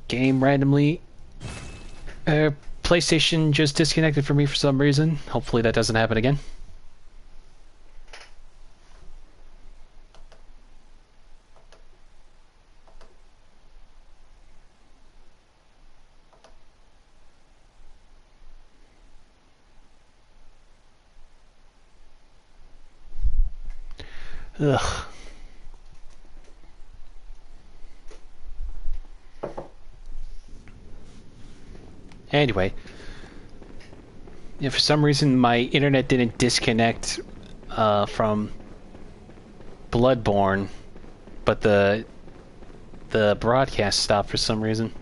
game randomly. PlayStation just disconnected from me for some reason. Hopefully that doesn't happen again. Ugh. Anyway, if for some reason my internet didn't disconnect from Bloodborne, but the broadcast stopped for some reason.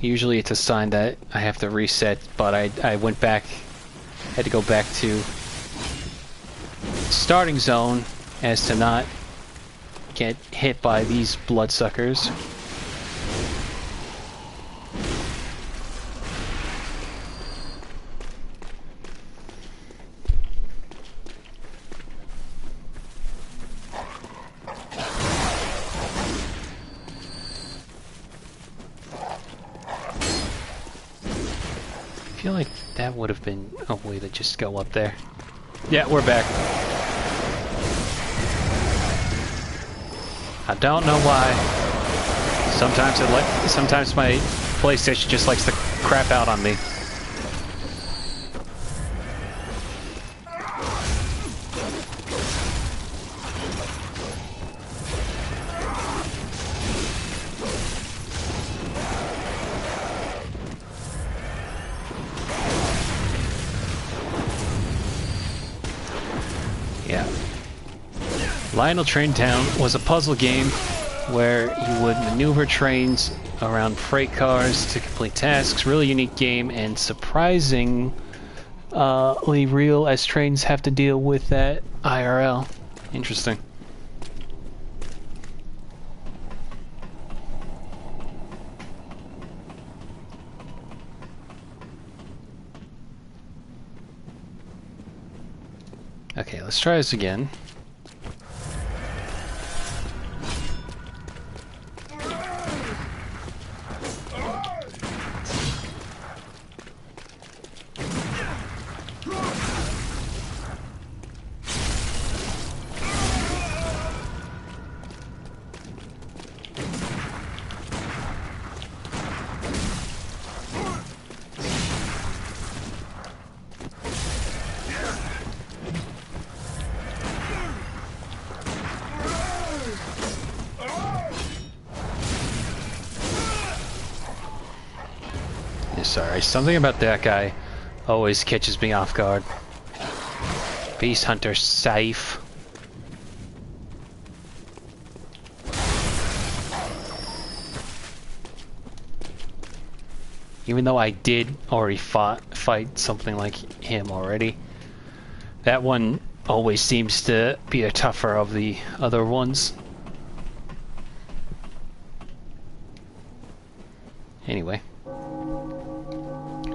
Usually it's a sign that I have to reset, but I went back, had to go back to starting zone as to not get hit by these bloodsuckers. I feel like that would have been a way to just go up there. Yeah, we're back. I don't know why. Sometimes my PlayStation just likes to crap out on me. Yeah. Lionel Train Town was a puzzle game where you would maneuver trains around freight cars to complete tasks. Really unique game and surprisingly real, as trains have to deal with that IRL. Interesting. Okay, let's try this again. Sorry, something about that guy always catches me off guard. Beast Hunter safe. Even though I did already fight something like him already, that one always seems to be a tougher of the other ones. Anyway.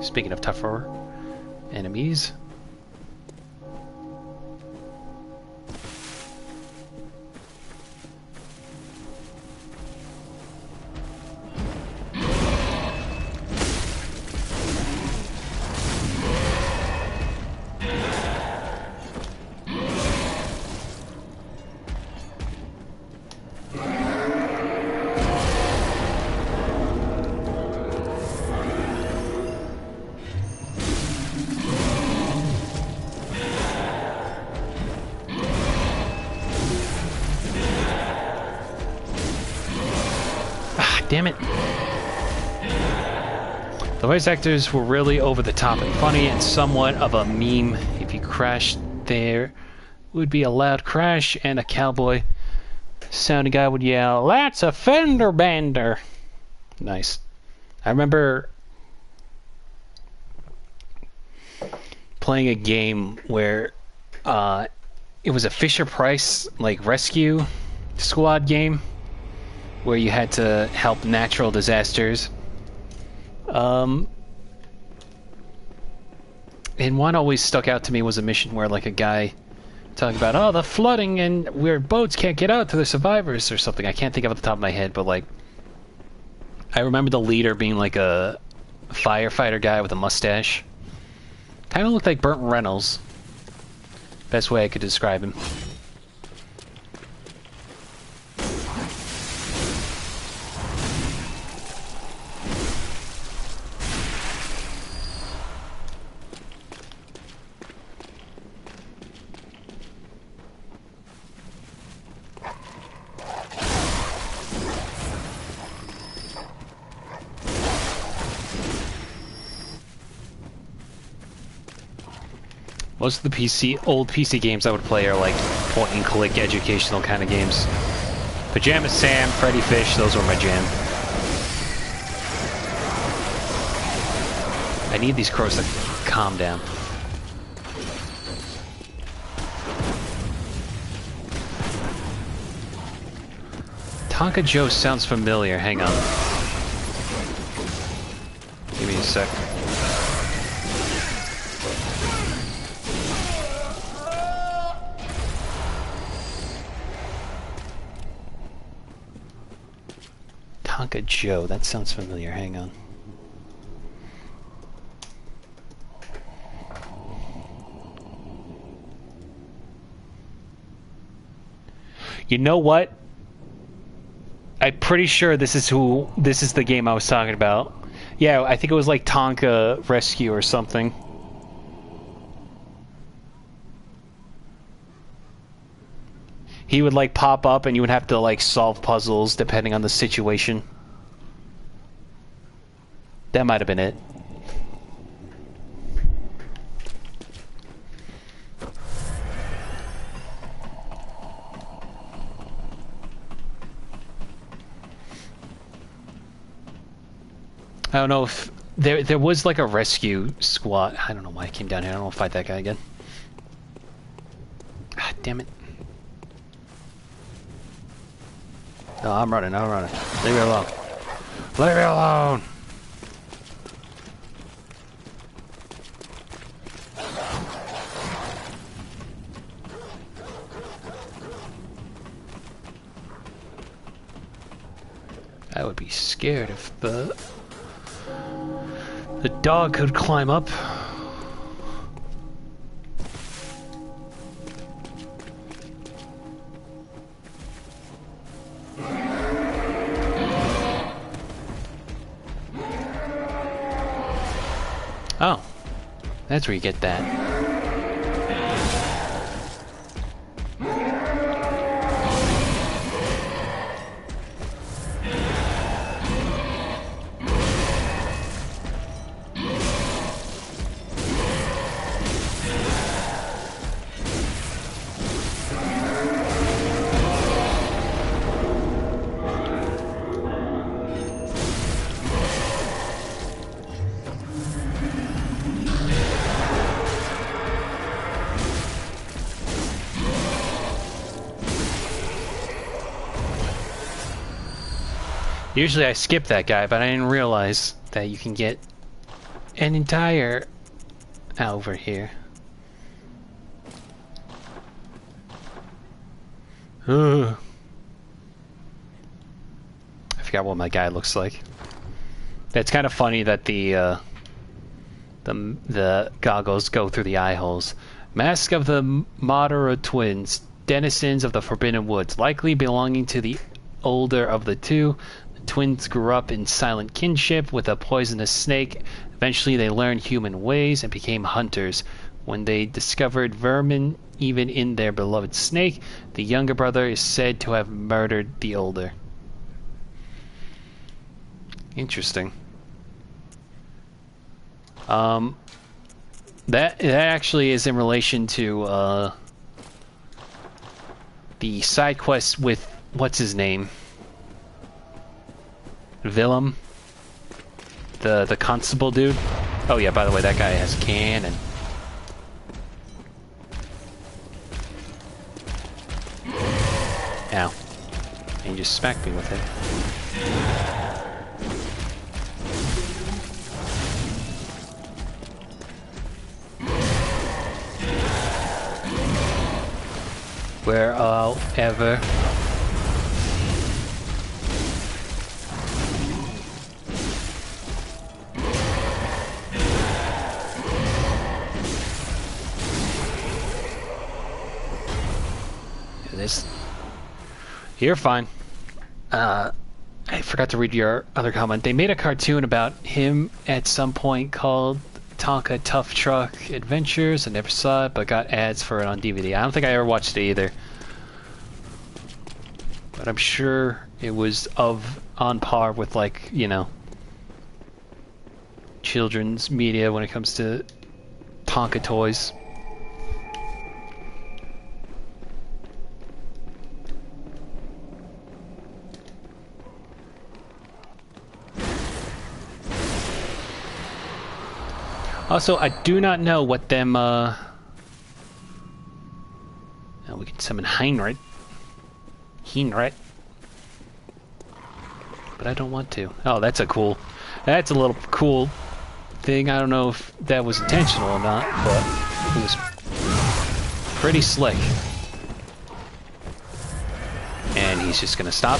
Speaking of tougher enemies. Damn it. The voice actors were really over the top and funny and somewhat of a meme. If you crashed there, would be a loud crash and a cowboy sounding guy would yell, "That's a fender bender." Nice. I remember playing a game where it was a Fisher-Price like rescue squad game where you had to help natural disasters. And one always stuck out to me was a mission where like a guy talking about, oh, the flooding and where boats can't get out to the survivors or something. I can't think of it off the top of my head, but like, I remember the leader being like a firefighter guy with a mustache. Kind of looked like Burt Reynolds. Best way I could describe him. Most of the old PC games I would play are like point-and-click educational kind of games. Pajama Sam, Freddy Fish, those were my jam. I need these crows to calm down. Tonka Joe sounds familiar, hang on. Give me a sec. Tonka Joe, that sounds familiar, hang on. You know what? I'm pretty sure this is the game I was talking about. Yeah, I think it was like Tonka Rescue or something. He would like pop up and you would have to like solve puzzles depending on the situation. That might have been it. I don't know if there was like a rescue squad. I don't know why I came down here. I don't want to fight that guy again. God damn it. No, I'm running. Leave me alone. Leave me alone! I would be scared if the dog could climb up. Oh, that's where you get that. Usually I skip that guy, but I didn't realize that you can get an entire over here. Ugh. I forgot what my guy looks like. It's kind of funny that the goggles go through the eye holes. Mask of the Madara twins, denizens of the Forbidden Woods, likely belonging to the older of the two. Twins grew up in silent kinship with a poisonous snake. Eventually they learned human ways and became hunters. When they discovered vermin even in their beloved snake, the younger brother is said to have murdered the older. Interesting. That actually is in relation to the side quest with what's his name? Willem, the constable dude. Oh yeah, by the way, that guy has a cannon. Ow. And you just smacked me with it. wherever. This. You're fine. I forgot to read your other comment. They made a cartoon about him at some point called Tonka Tough Truck Adventures. I never saw it, but got ads for it on DVD. I don't think I ever watched it either. But I'm sure it was on par with, like, you know, children's media when it comes to Tonka toys. Also, I do not know what them, oh, we can summon Heinrich. But I don't want to. Oh, that's a little cool thing. I don't know if that was intentional or not, but it was pretty slick. And he's just gonna stop.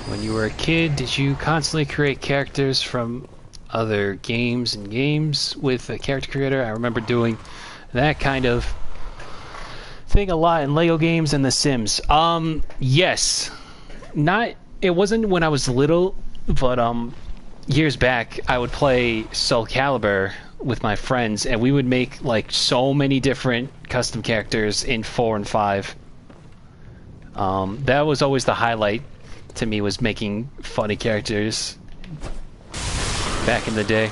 When you were a kid, did you constantly create characters from other games with a character creator? I remember doing that kind of thing a lot in Lego games and The Sims. Yes. It wasn't when I was little, but years back I would play Soul Calibur with my friends, and we would make like so many different custom characters in 4 and 5. That was always the highlight to me, was making funny characters back in the day.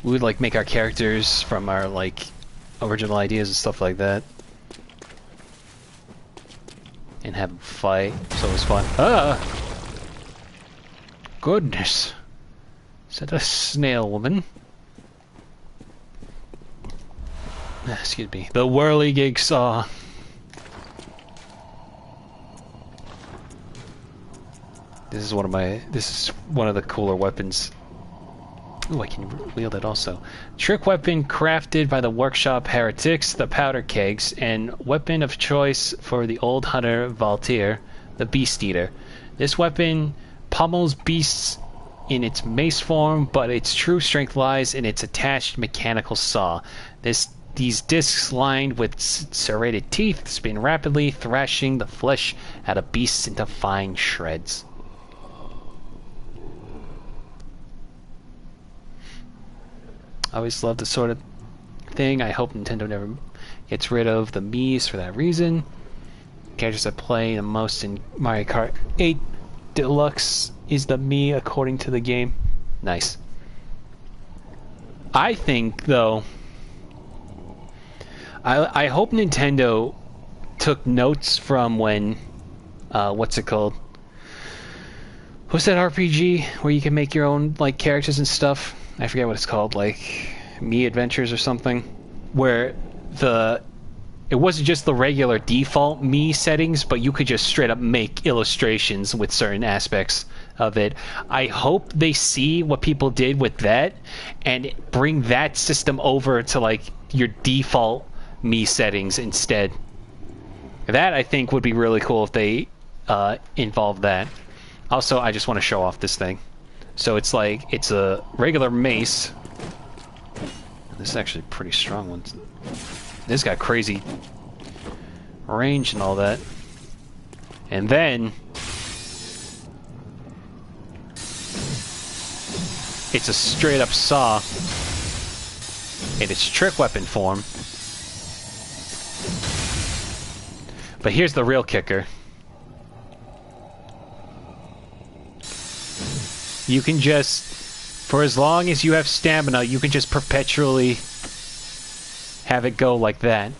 We would like make our characters from our like original ideas and stuff like that, and have them fight, so it was fun. Goodness. Is that a snail woman? Excuse me. The whirligig saw. This is one of the cooler weapons. Ooh, I can wield it also. Trick weapon crafted by the workshop heretics, the powder kegs, and weapon of choice for the old hunter Valtir, the beast eater. This weapon pummels beasts in its mace form, but its true strength lies in its attached mechanical saw. These discs lined with serrated teeth spin rapidly, thrashing the flesh out of beasts into fine shreds. I always loved this sort of thing. I hope Nintendo never gets rid of the Miis for that reason. Characters I play the most in Mario Kart 8 Deluxe is the Mii, according to the game. Nice. I think, though, I hope Nintendo took notes from when, what's it called? What's that RPG where you can make your own like characters and stuff? I forget what it's called, like Mii Adventures or something, where it wasn't just the regular default Mii settings, but you could just straight up make illustrations with certain aspects of it. I hope they see what people did with that and bring that system over to like your default Mii settings instead. That I think would be really cool if they involve that. Also, I just want to show off this thing. So it's like, it's a regular mace. This is actually a pretty strong one. This got crazy range and all that. And then it's a straight up saw in its trick weapon form. But here's the real kicker. You can just, for as long as you have stamina, you can just perpetually have it go like that.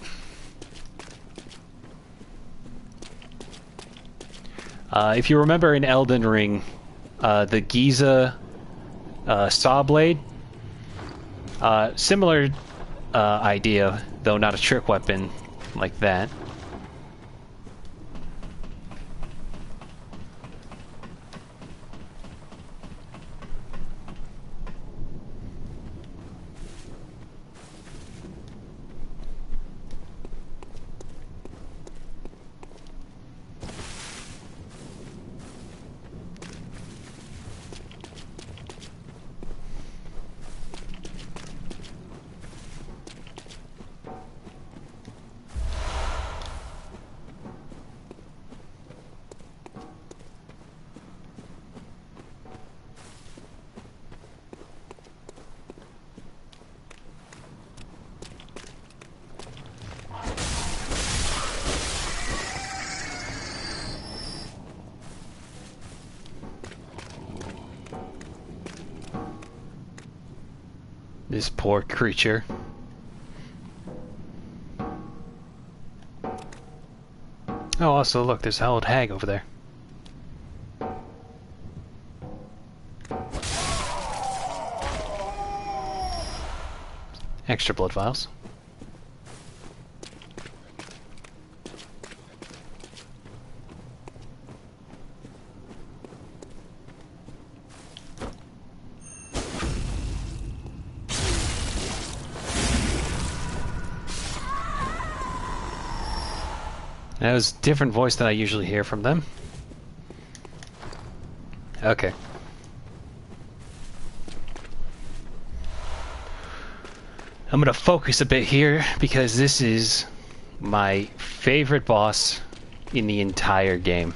If you remember in Elden Ring, the Giza saw blade, similar idea, though not a trick weapon like that. This poor creature. Oh, also, look, there's a old hag over there. Extra blood vials. That was a different voice than I usually hear from them. Okay. I'm gonna focus a bit here because this is my favorite boss in the entire game.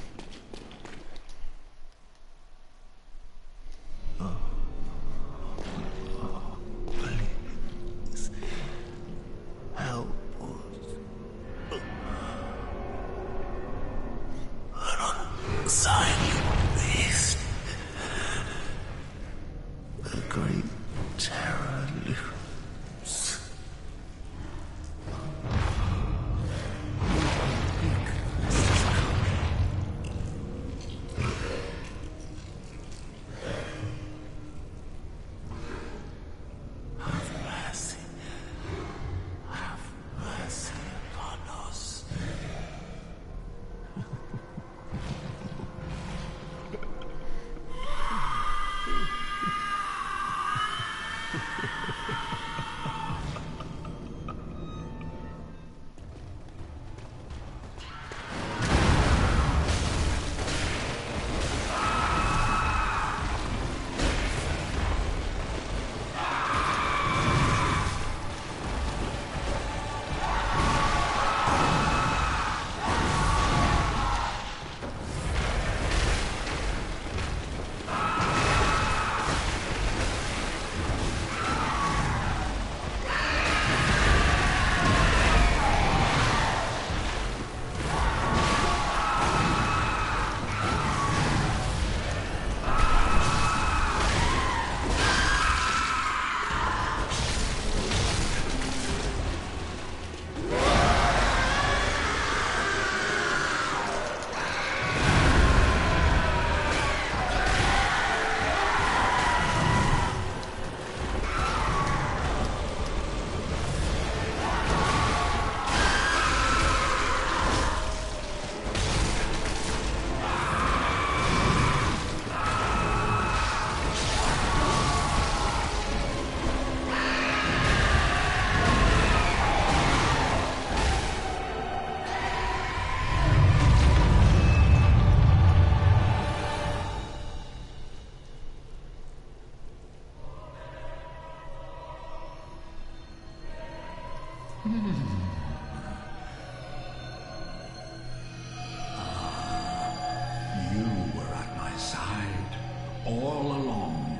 You were at my side all along.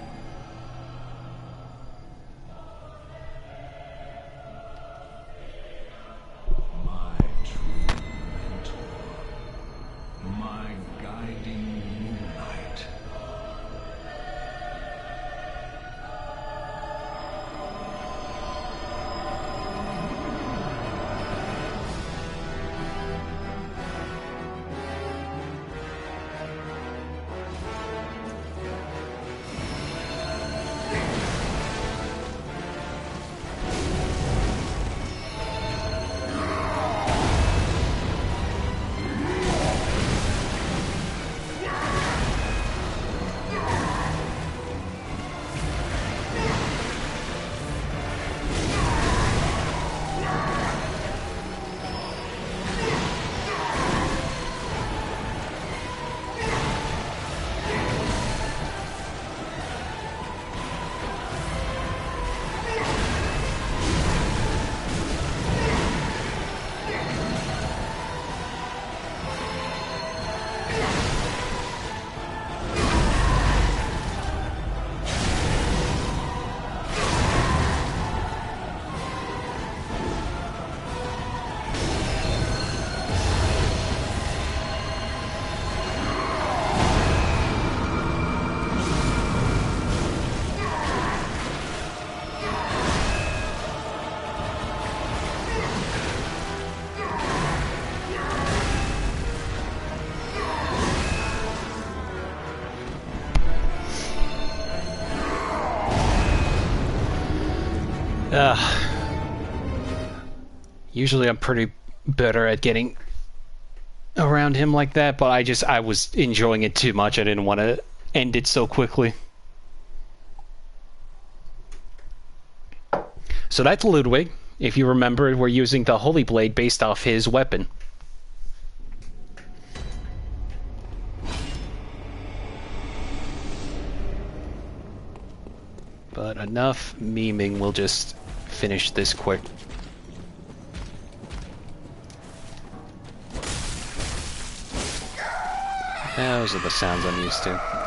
My true mentor, my guiding moonlight. Usually I'm pretty better at getting around him like that, but I was enjoying it too much. I didn't want to end it so quickly. So that's Ludwig. If you remember, we're using the Holy Blade based off his weapon. But enough memeing, we'll just finish this quick. Those are the sounds I'm used to.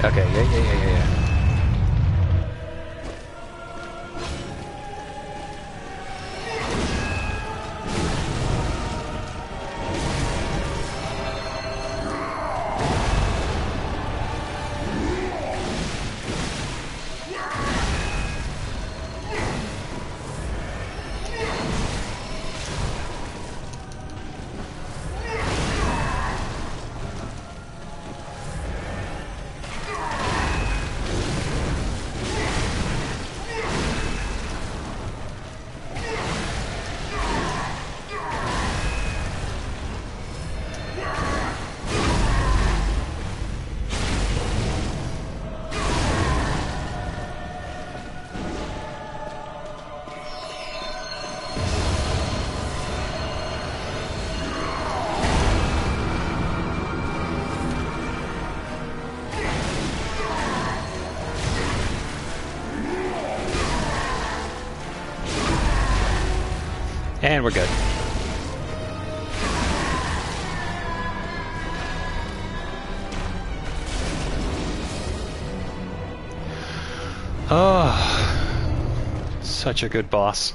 Okay, yeah. And we're good. Oh, such a good boss.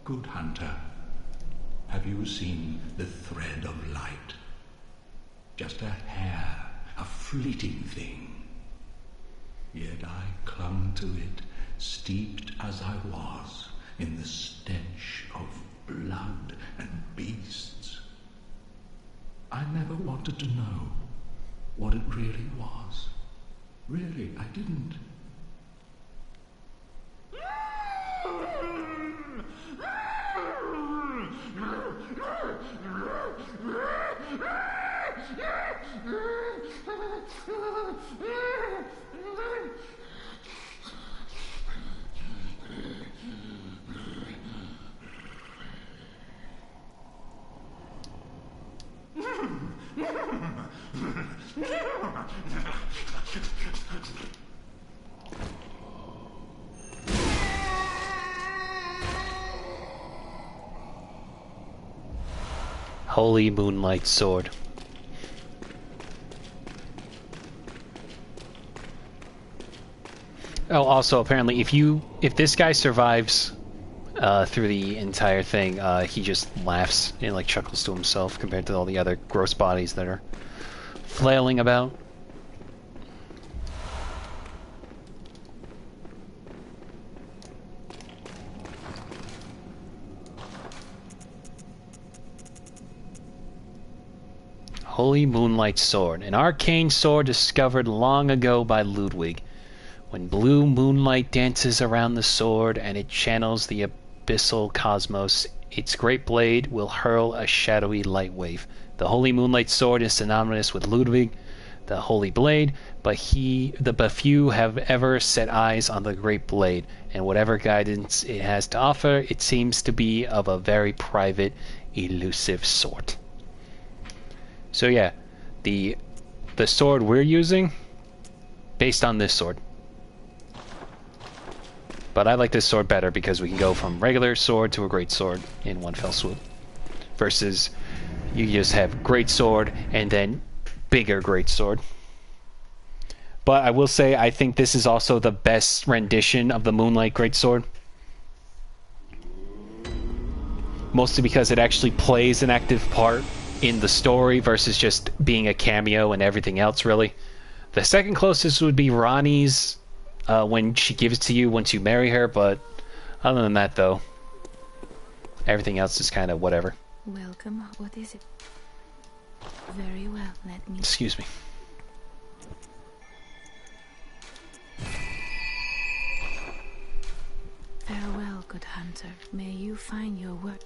Good hunter, have you seen the thread of light? Just a hair, a fleeting thing. Yet I clung to it, steeped as I was in the stench of blood and beasts. I never wanted to know what it really was. Really, I didn't. Holy Moonlight Sword. Oh, also, apparently, if this guy survives through the entire thing, he just laughs and like chuckles to himself compared to all the other gross bodies that are flailing about. Holy Moonlight Sword, an arcane sword discovered long ago by Ludwig. When blue moonlight dances around the sword and it channels the abyssal cosmos, its great blade will hurl a shadowy light wave. The Holy Moonlight Sword is synonymous with Ludwig, the Holy Blade, but few have ever set eyes on the Great Blade, and whatever guidance it has to offer, it seems to be of a very private, elusive sort. So yeah, the sword we're using, based on this sword. But I like this sword better because we can go from regular sword to a great sword in one fell swoop. Versus you just have great sword and then bigger great sword. But I will say I think this is also the best rendition of the Moonlight Greatsword. Mostly because it actually plays an active part in the story versus just being a cameo and everything else, really. The second closest would be Ronnie's when she gives it to you once you marry her, but other than that, though, everything else is kind of whatever. Welcome. What is it? Very well, let me... Excuse me. Farewell, good hunter. May you find your work.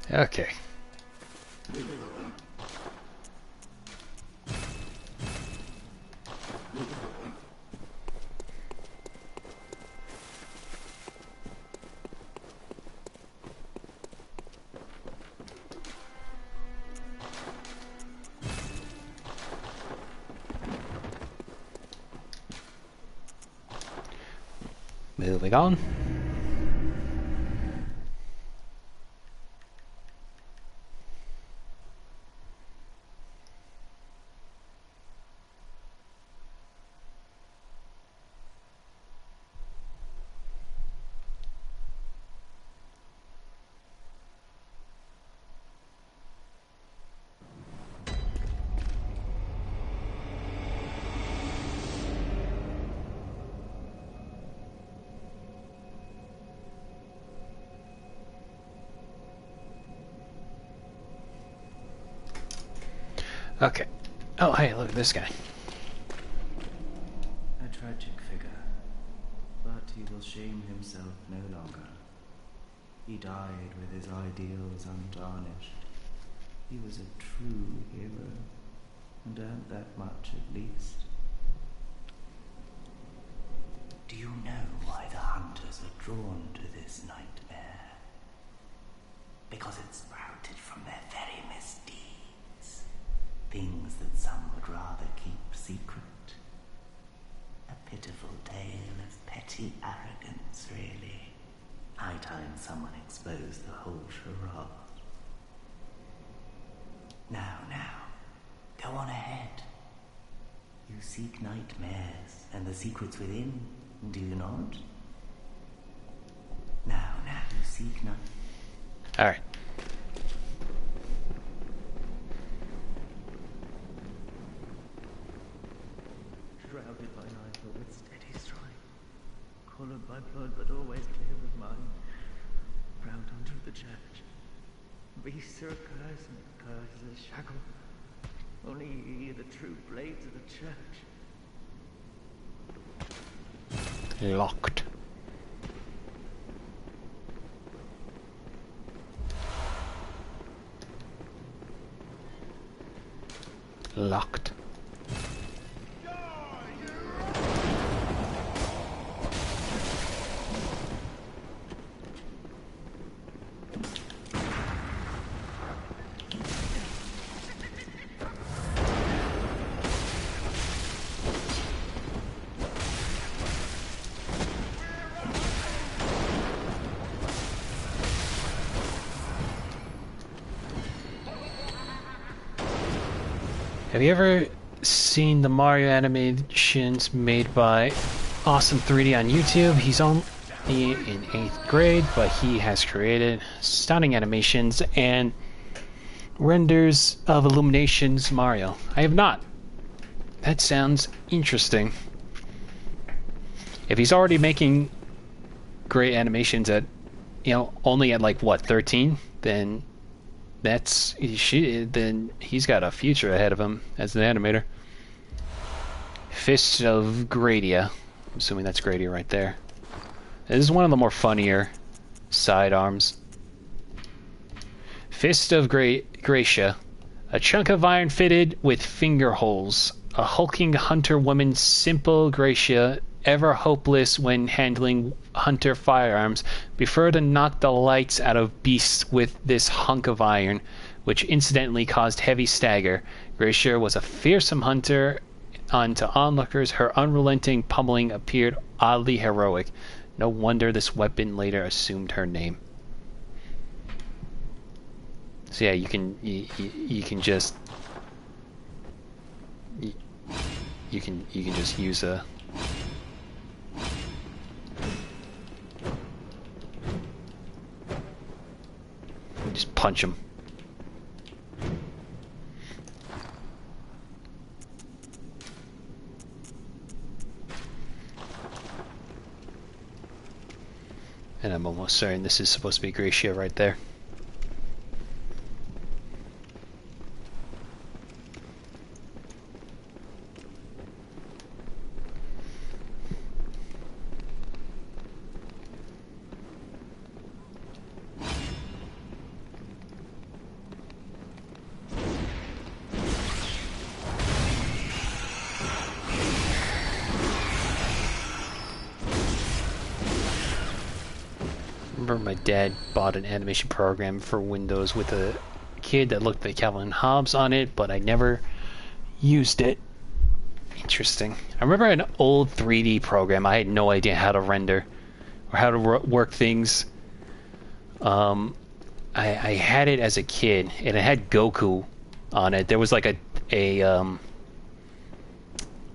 Okay. Moving on. Okay. Oh, hey, look at this guy. A tragic figure, but he will shame himself no longer. He died with his ideals untarnished. He was a true hero, and earned that much at least. Do you know why the hunters are drawn to this nightmare? Because it sprouted from their very misdeeds. Things that some would rather keep secret. A pitiful tale of petty arrogance, really. High time someone exposed the whole charade. Now, go on ahead. You seek nightmares and the secrets within, do you not? Now, you seek Alright. shrouded by night. but with steady stride. Coloured by blood, but always clear of mind. Proud unto the church. Beasts are a curse, and the curse is a shackle. Only ye, the true blades of the church. Locked. Locked. Have you ever seen the Mario animations made by Awesome 3D on YouTube? He's only in 8th grade, but he has created stunning animations and renders of Illumination's Mario. I have not. That sounds interesting. If he's already making great animations at, only at like what, 13, then then he's got a future ahead of him as an animator. Fist of Gradia. I'm assuming that's Gradia right there. This is one of the more funnier sidearms. Fist of Gracia. A chunk of iron fitted with finger holes. A hulking hunter woman, simple Gracia, ever hopeless when handling hunter firearms, prefer to knock the lights out of beasts with this hunk of iron, which incidentally caused heavy stagger. Gracia was a fearsome hunter, and to onlookers her unrelenting pummeling appeared oddly heroic. No wonder this weapon later assumed her name. So yeah, you can just use a just punch him. And I'm almost certain this is supposed to be Gracia right there. My dad bought an animation program for Windows with a kid that looked like Calvin Hobbes on it, but I never used it. Interesting. I remember an old 3D program. I had no idea how to render or how to work things. I had it as a kid, and it had Goku on it. There was like a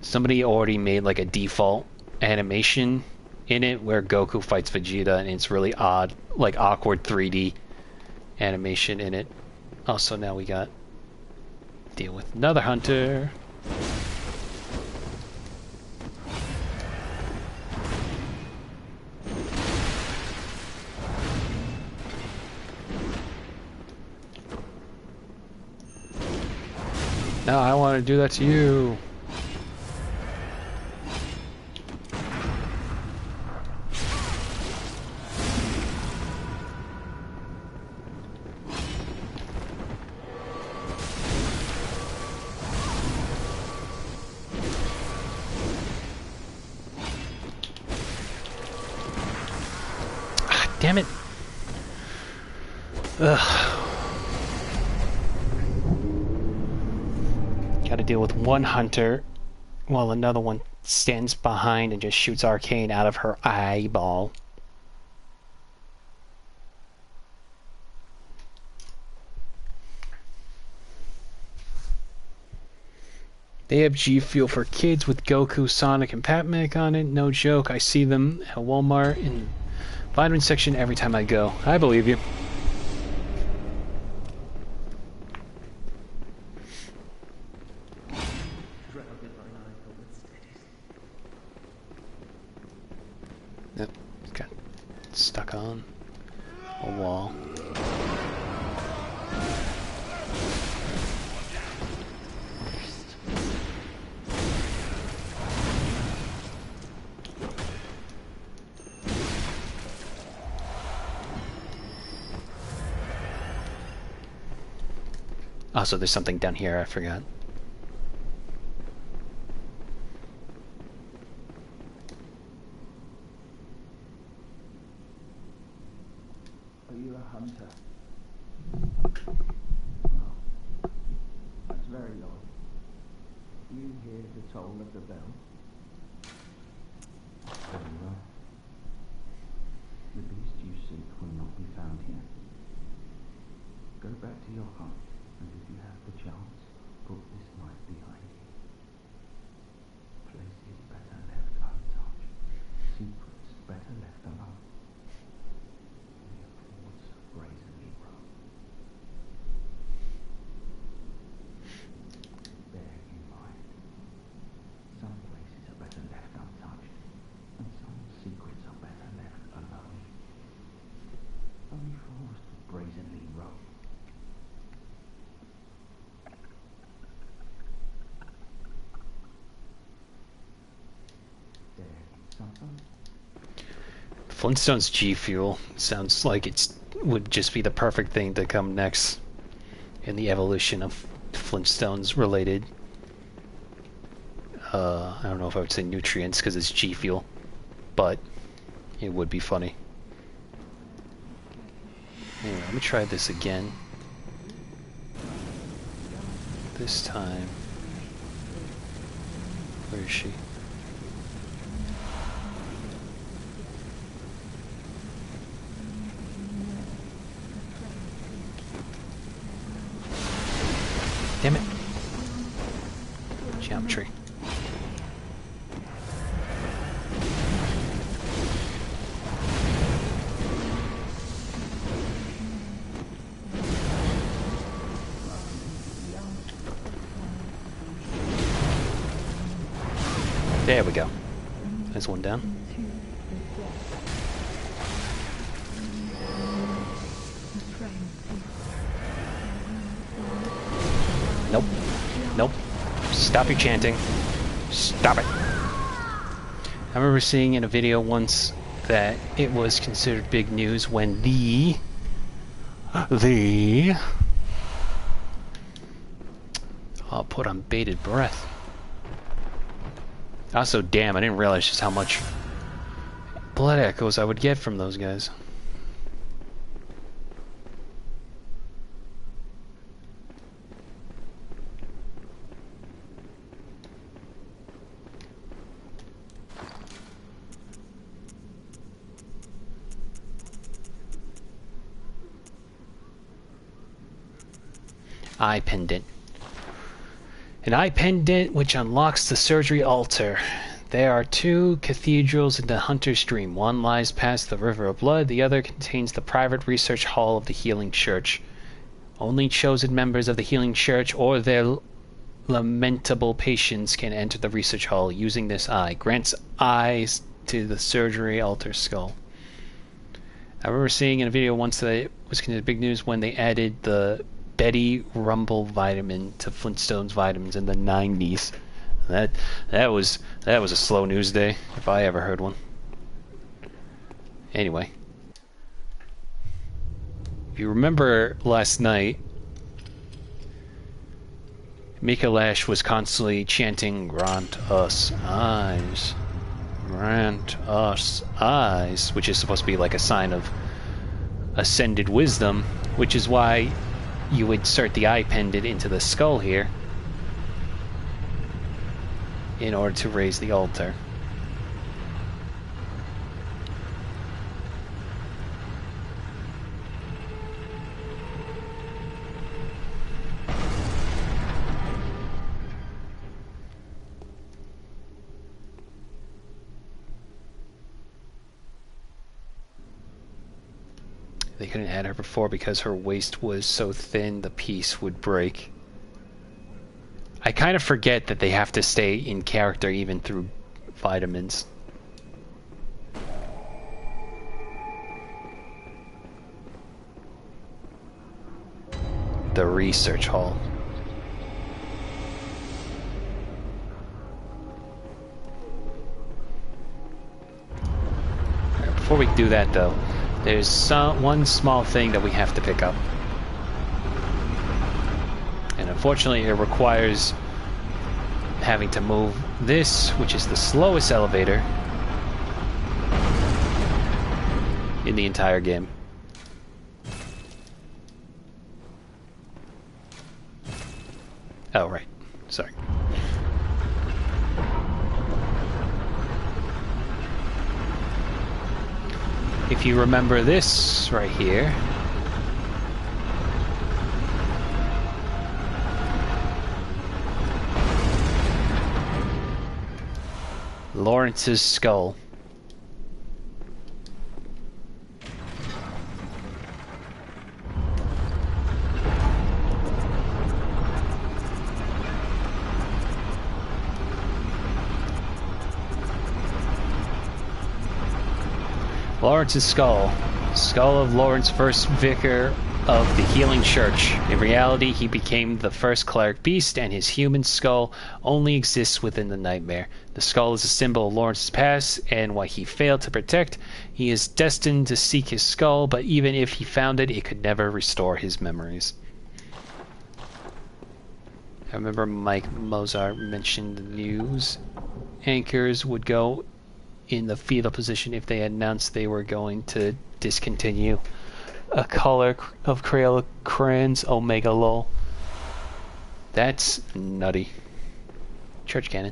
somebody already made like a default animation in it where Goku fights Vegeta, and it's really odd, like awkward 3D animation in it. Also, now we got deal with another hunter. No, I want to do that to you. Damn it. Ugh. Gotta deal with one hunter while another one stands behind and just shoots arcane out of her eyeball. They have G Fuel for kids with Goku, Sonic, and Pac-Man on it. No joke. I see them at Walmart in vitamin section every time I go. I believe you. stuck on a wall. Also, there's something down here I forgot. Are you a hunter? Oh, that's very odd. Do you hear the toll of the bell? Very well. The beast you seek will not be found here. Go back to your hut, and if you have the chance, put this knife behind you. Places better left untouched. Secrets better left alone. Brazenly wrong. Bear in mind, some places are better left untouched, and some secrets are better left alone. Only fools brazenly wrong. There, something. Flintstone's G Fuel sounds like it's would just be the perfect thing to come next in the evolution of Flintstones related. I don't know if I would say nutrients because it's G Fuel, but it would be funny. Anyway, let me try this again. This time, where is she? Damn it. Geometry. There we go. There's one down. Nope. Nope. Stop your chanting. Stop it. I remember seeing in a video once that it was considered big news when I'll put on bated breath. Also, damn, I didn't realize just how much blood echoes I would get from those guys. Eye pendant. An eye pendant which unlocks the surgery altar. There are two cathedrals in the Hunter's Dream. One lies past the River of Blood, the other contains the private research hall of the Healing Church. Only chosen members of the Healing Church or their lamentable patients can enter the research hall using this eye. Grants eyes to the surgery altar skull. I remember seeing in a video once that it was considered big news when they added the Betty Rumble vitamin to Flintstones vitamins in the 90s. That was a slow news day if I ever heard one. Anyway, if you remember last night, Mika Lash was constantly chanting, "Grant us eyes, grant us eyes," which is supposed to be like a sign of ascended wisdom, which is why you would insert the eye pendant into the skull here in order to raise the altar. They couldn't add her before because her waist was so thin the piece would break. I kind of forget that they have to stay in character even through vitamins. the research hall. Alright, before we do that though, there's one small thing that we have to pick up. And unfortunately it requires having to move this, which is the slowest elevator in the entire game. Oh, right. Sorry. If you remember this right here, Lawrence's skull. Lawrence's skull. Skull of Lawrence, first vicar of the Healing Church. In reality, he became the first cleric beast, and his human skull only exists within the nightmare. The skull is a symbol of Lawrence's past and what he failed to protect. He is destined to seek his skull, but even if he found it, it could never restore his memories. I remember Mike Mozart mentioned the news anchors would go in the fetal position if they announced they were going to discontinue a color of Crayola crayons. Omega lol. That's nutty. Church cannon.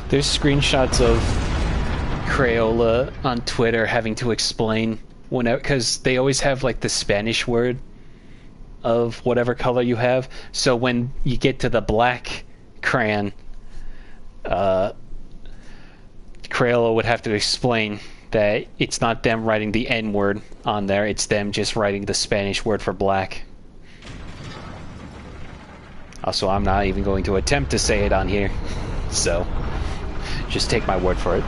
There's screenshots of Crayola on Twitter having to explain whenever, because they always have like the Spanish word of whatever color you have. So when you get to the black crayon, Crayola would have to explain that it's not them writing the N word on there, it's them just writing the Spanish word for black. Also, I'm not even going to attempt to say it on here, so just take my word for it.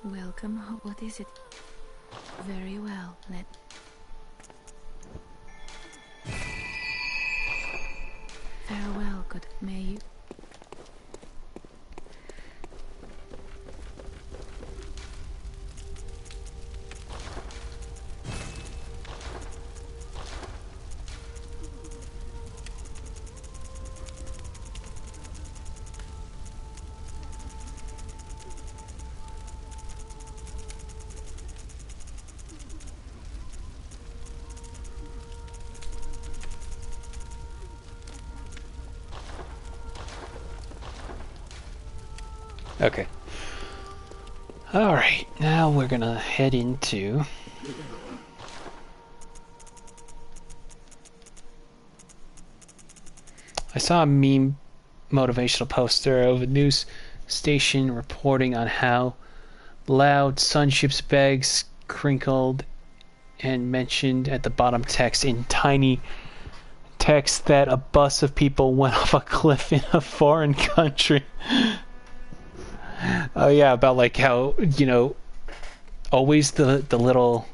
Welcome. What is it? Very well. Farewell, good. May you... Okay. Alright, now we're gonna head into... I saw a meme motivational poster of a news station reporting on how loud Sunship's bags crinkled and mentioned at the bottom text in tiny text that a bus of people went off a cliff in a foreign country. Oh yeah, about like how, you know, always the little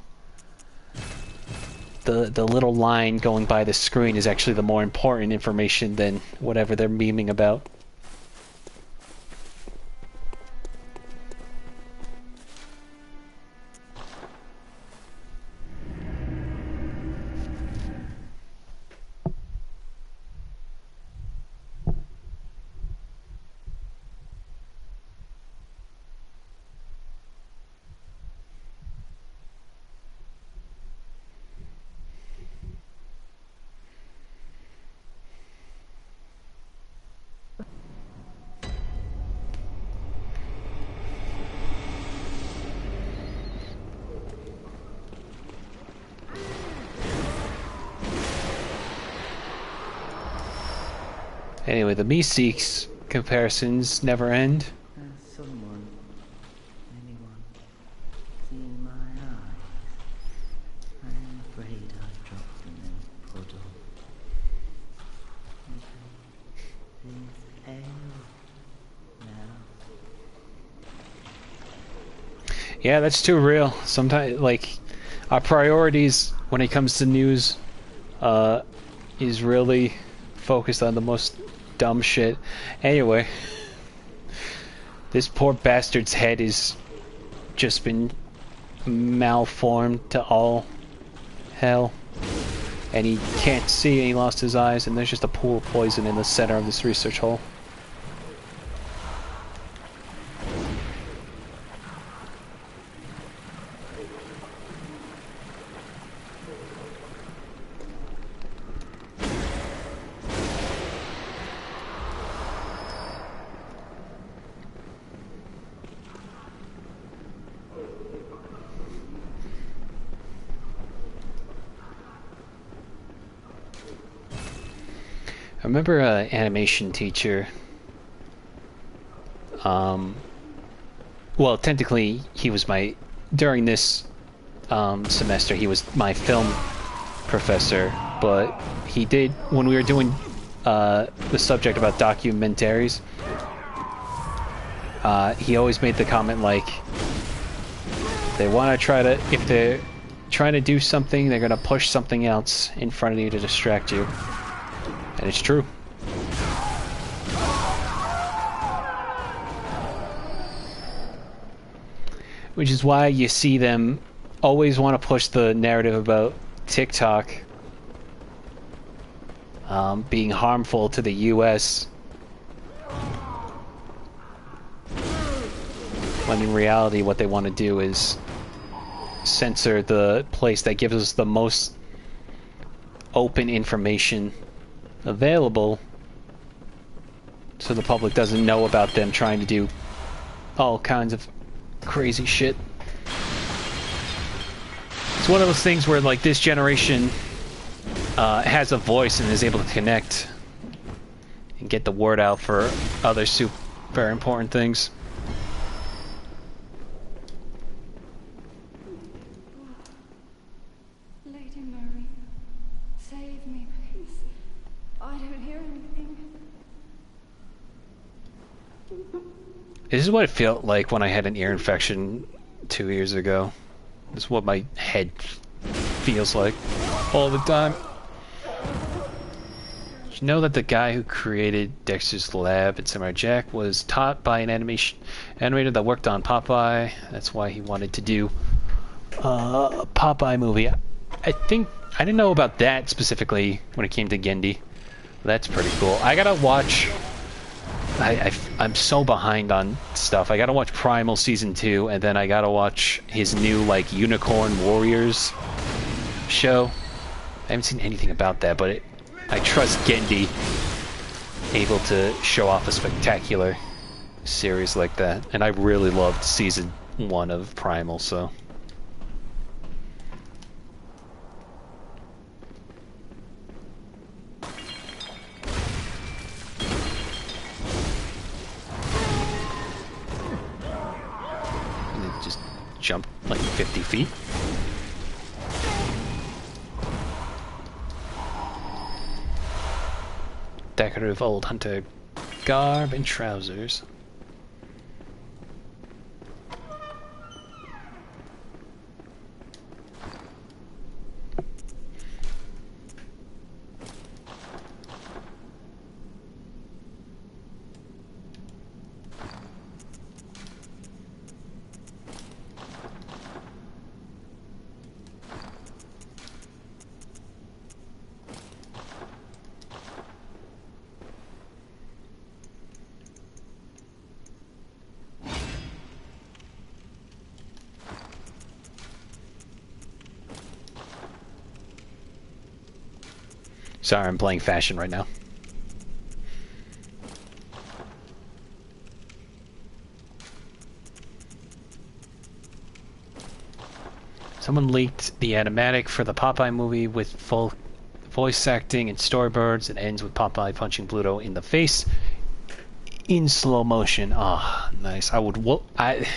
the little line going by the screen is actually the more important information than whatever they're memeing about. Anyway, the Meeseeks comparisons never end. Has someone, anyone, seen my eyes? I am afraid I've dropped them in a puddle. Is ale now? Yeah, that's too real. Sometimes, like, our priorities when it comes to news is really focused on the most dumb shit. Anyway, this poor bastard's head is just been malformed to all hell, and he can't see, and he lost his eyes, and there's just a pool of poison in the center of this research hole. I remember an animation teacher, well, technically he was during this semester he was my film professor, but he did, when we were doing the subject about documentaries, he always made the comment like, they want to if they're trying to do something, they're going to push something else in front of you to distract you. And it's true. Which is why you see them always want to push the narrative about TikTok being harmful to the US, when in reality what they want to do is censor the place that gives us the most open information available, so the public doesn't know about them trying to do all kinds of crazy shit. It's one of those things where, like, this generation has a voice and is able to connect and get the word out for other super important things. Lady Murray, save me, please. I don't hear anything. This is what it felt like when I had an ear infection 2 years ago. This is what my head feels like all the time. Did you know that the guy who created Dexter's Lab and Samurai Jack was taught by an animator that worked on Popeye? That's why he wanted to do a Popeye movie. I think I didn't know about that specifically when it came to Gendy. That's pretty cool. I gotta watch. I'm so behind on stuff. I gotta watch Primal Season 2, and then I gotta watch his new, like, Unicorn Warriors show. I haven't seen anything about that, but I trust Gendy able to show off a spectacular series like that. And I really loved Season 1 of Primal, so... Jumped like 50 feet. Decorative old hunter garb and trousers. Sorry, I'm playing fashion right now. Someone leaked the animatic for the Popeye movie with full voice acting and storyboards. It ends with Popeye punching Pluto in the face in slow motion. Ah, oh, nice. That's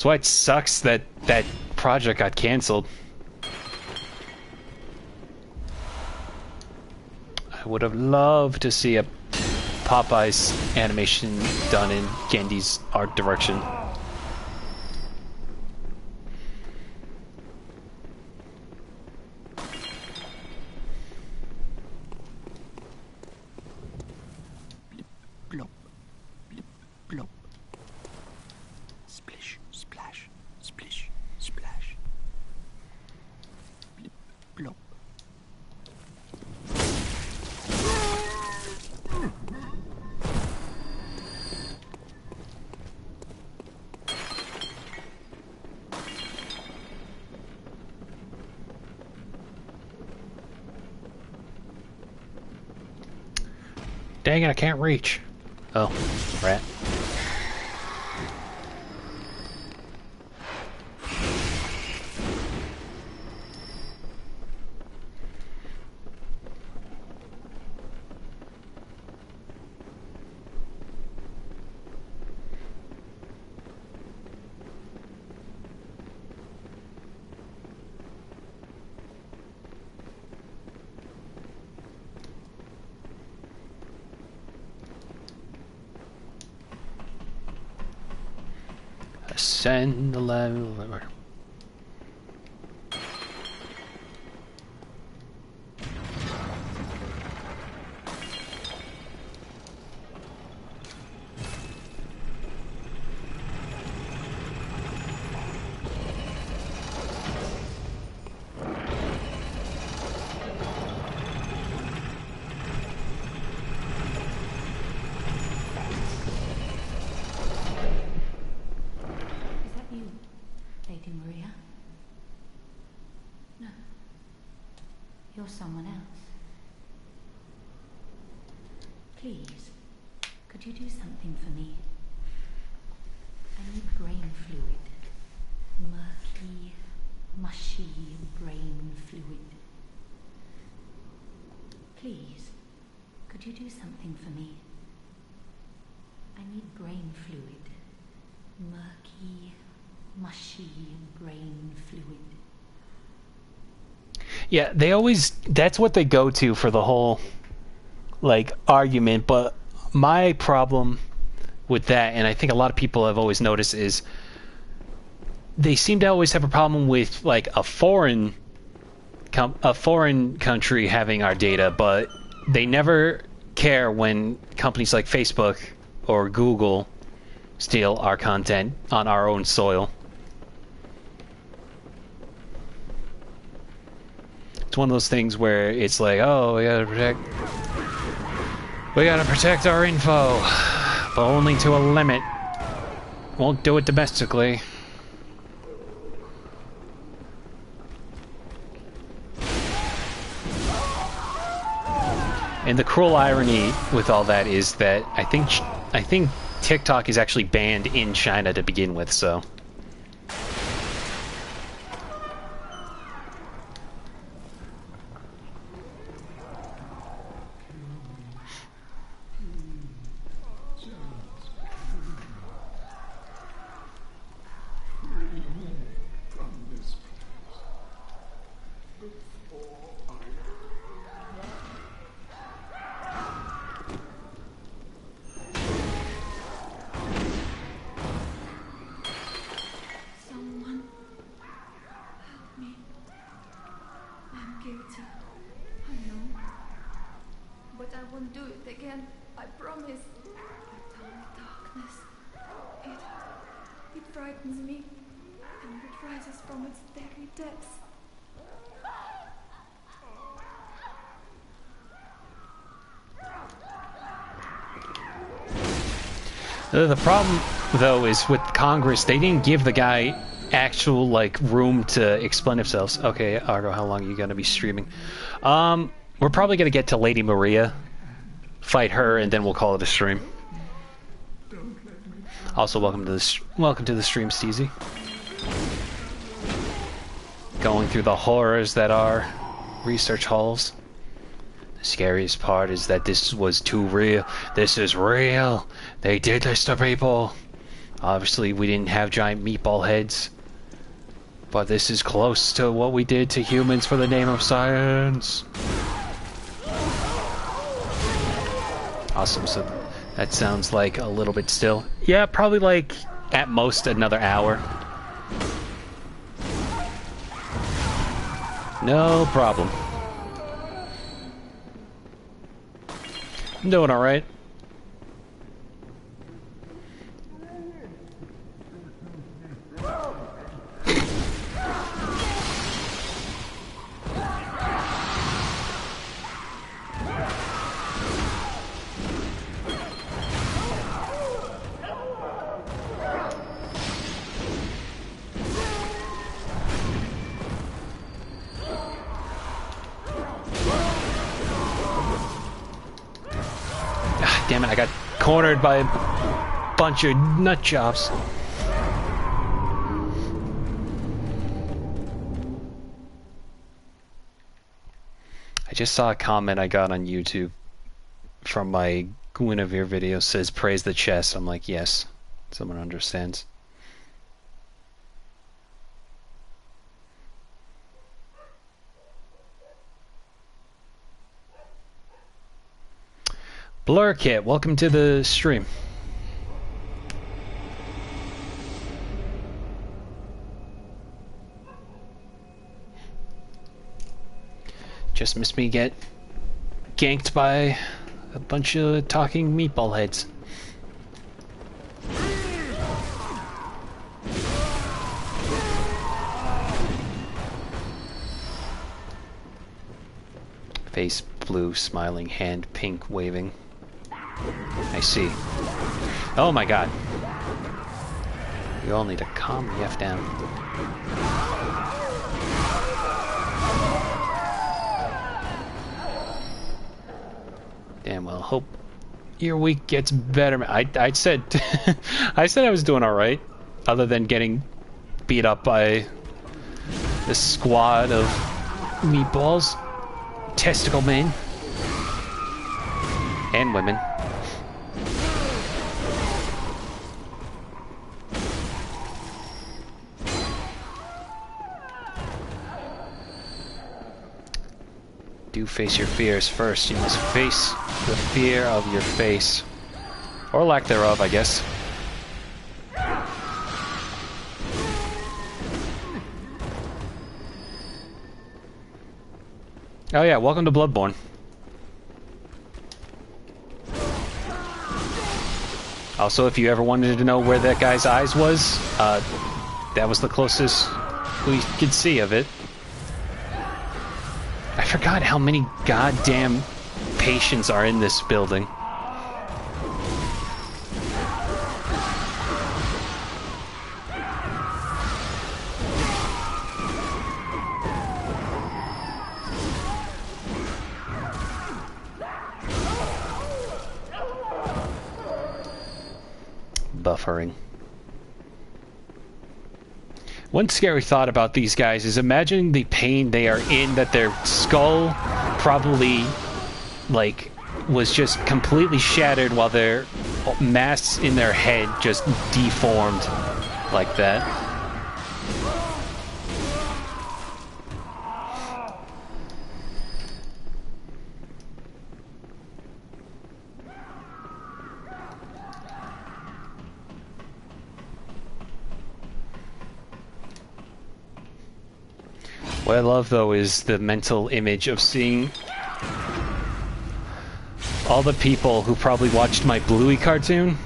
why it sucks that that project got canceled. I would have loved to see a Popeye's animation done in Gendy's art direction. Blop, blip, blop. Splish, splash, splish, splash. Blip, blop. Dang it, I can't reach. Oh, rat. Ascend the level. You're someone else. Please, could you do something for me? I need brain fluid. Murky, mushy brain fluid. Please, could you do something for me? I need brain fluid. Murky, mushy brain fluid. Yeah, they always, that's what they go to for the whole, like, argument, but my problem with that, and I think a lot of people have always noticed, is they seem to always have a problem with, like, a foreign country having our data, but they never care when companies like Facebook or Google steal our content on our own soil. It's one of those things where it's like, oh, we gotta protect our info, but only to a limit. Won't do it domestically. And the cruel irony with all that is that I think TikTok is actually banned in China to begin with, so. The problem, though, is with Congress, they didn't give the guy actual, like, room to explain themselves. Okay, Argo, how long are you gonna be streaming? We're probably gonna get to Lady Maria, fight her, and then we'll call it a stream. Also, welcome to the stream, Steezy. Going through the horrors that are research halls. The scariest part is that this was too real. This is real. They did this to people. Obviously, we didn't have giant meatball heads, but this is close to what we did to humans for the name of science. Awesome. So that sounds like a little bit still. Yeah, probably like at most another hour. No problem. I'm doing alright. Damn it, I got cornered by a bunch of nut jobs. I just saw a comment I got on YouTube from my Guinevere video, says praise the chess. I'm like, yes, someone understands. Blur Kit, welcome to the stream. Just missed me get ganked by a bunch of talking meatball heads. Face blue, smiling, hand pink, waving. I see. Oh my god. You all need to calm the F down. Damn well, hope your week gets better. I said I said I was doing alright, other than getting beat up by this squad of meatballs, testicle men, and women. Do face your fears first. You must face the fear of your face. Or lack thereof, I guess. Oh yeah, welcome to Bloodborne. Also, if you ever wanted to know where that guy's eyes was, that was the closest we could see of it. I forgot how many goddamn patients are in this building. Buffering. One scary thought about these guys is imagine the pain they are in, that their skull probably, like, was just completely shattered while their mass in their head just deformed like that. What I love, though, is the mental image of seeing all the people who probably watched my Bluey cartoon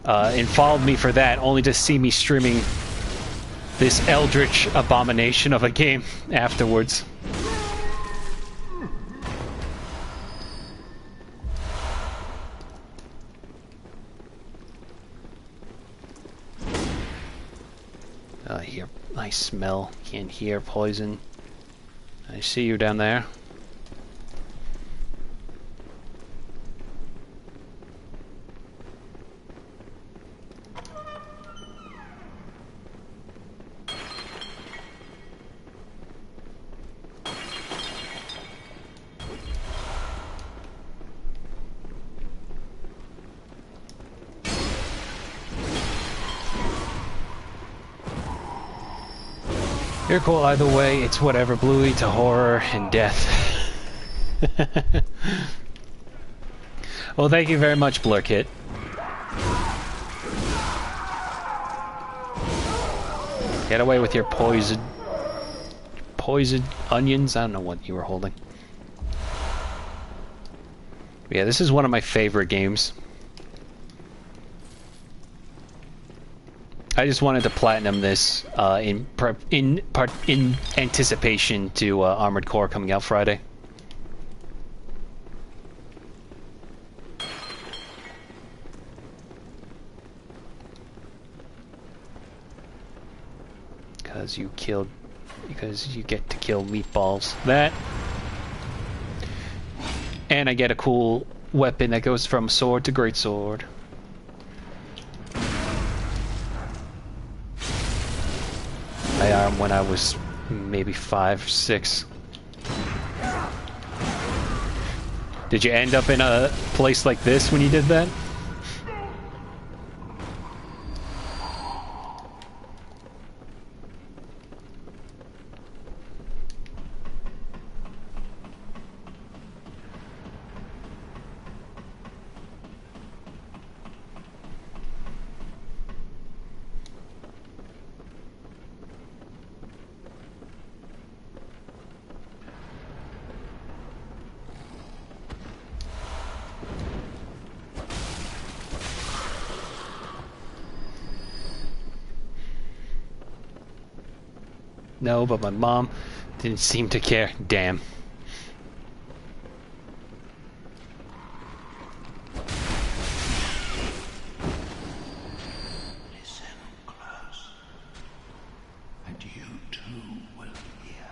and followed me for that, only to see me streaming this eldritch abomination of a game afterwards. I smell, can't hear poison. I see you down there. You're cool either way. It's whatever, Bluey to horror and death. Well, thank you very much, Blurkit. Get away with your poison onions. I don't know what you were holding. Yeah, this is one of my favorite games. I just wanted to platinum this in anticipation to Armored Core coming out Friday. Because you get to kill meatballs. That. And I get a cool weapon that goes from sword to greatsword. I armed when I was maybe 5 or 6. Did you end up in a place like this when you did that? No, but my mom didn't seem to care. Damn. Listen close, and you too will hear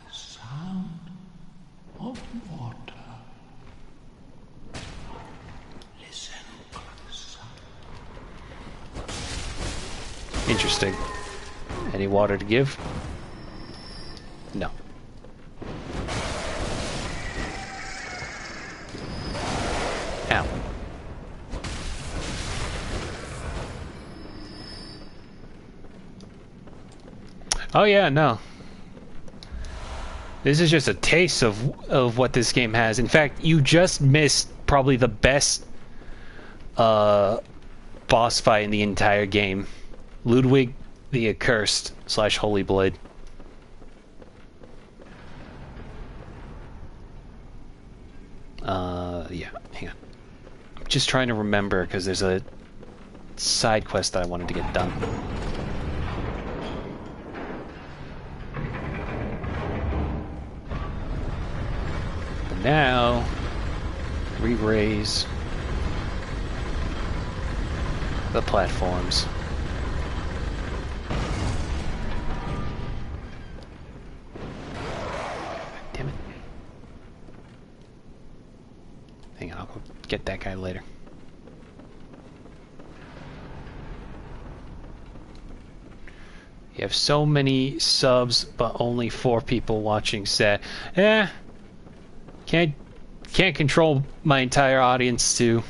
the sound of water. Listen closer. Interesting. Any water to give? No. Ow. Oh yeah, no. This is just a taste of what this game has. In fact, you just missed probably the best boss fight in the entire game. Ludwig the Accursed / Holy Blade. Yeah, hang on. I'm just trying to remember because there's a side quest that I wanted to get done. But now, re-raise the platforms. Damn it. Hang on, I'll go get that guy later. You have so many subs, but only 4 people watching. Sad. Can't control my entire audience to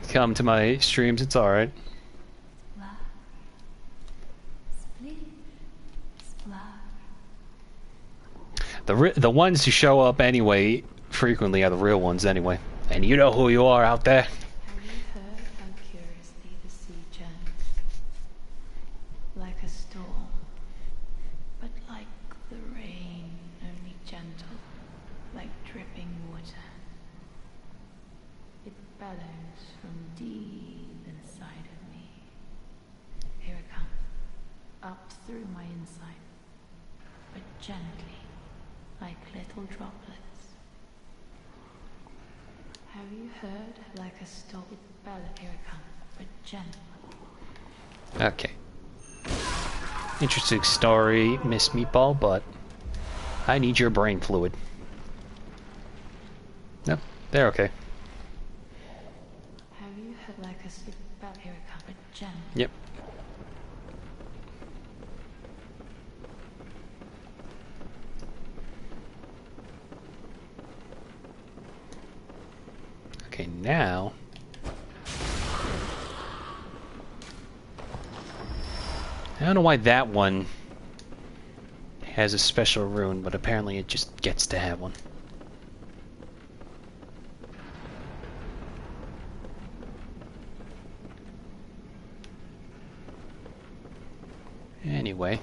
come to my streams. It's all right. The ones who show up anyway frequently are the real ones anyway. And you know who you are out there. Have you heard how curiously the sea churns? Like a storm, but like the rain, only gentle, like dripping water. It bellows from deep inside of me. Here it comes, up through my inside, but gently, like little droplets. Have you heard like a storm? Bellow, here it comes, but gentle. Okay. Interesting story, Miss Meatball, but I need your brain fluid. No, they're okay. Have you heard like a storm? Bellow, here it comes, but gentle. Yep. Okay, now I don't know why that one has a special rune, but apparently it just gets to have one. Anyway.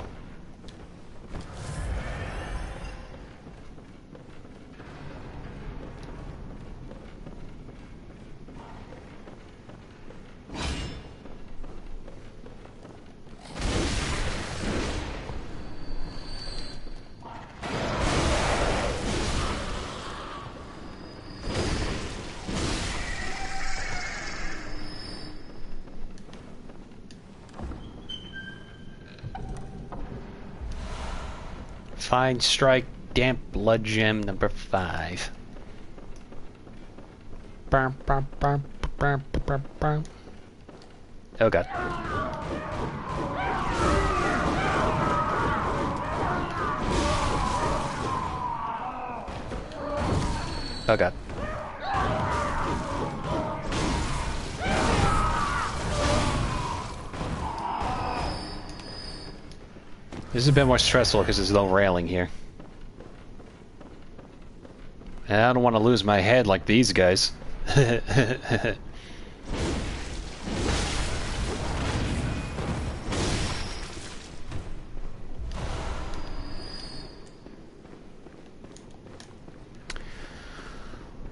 Fine Strike, Damp Blood Gem number 5. Oh god. Oh god. This is a bit more stressful because there's no railing here. And I don't want to lose my head like these guys.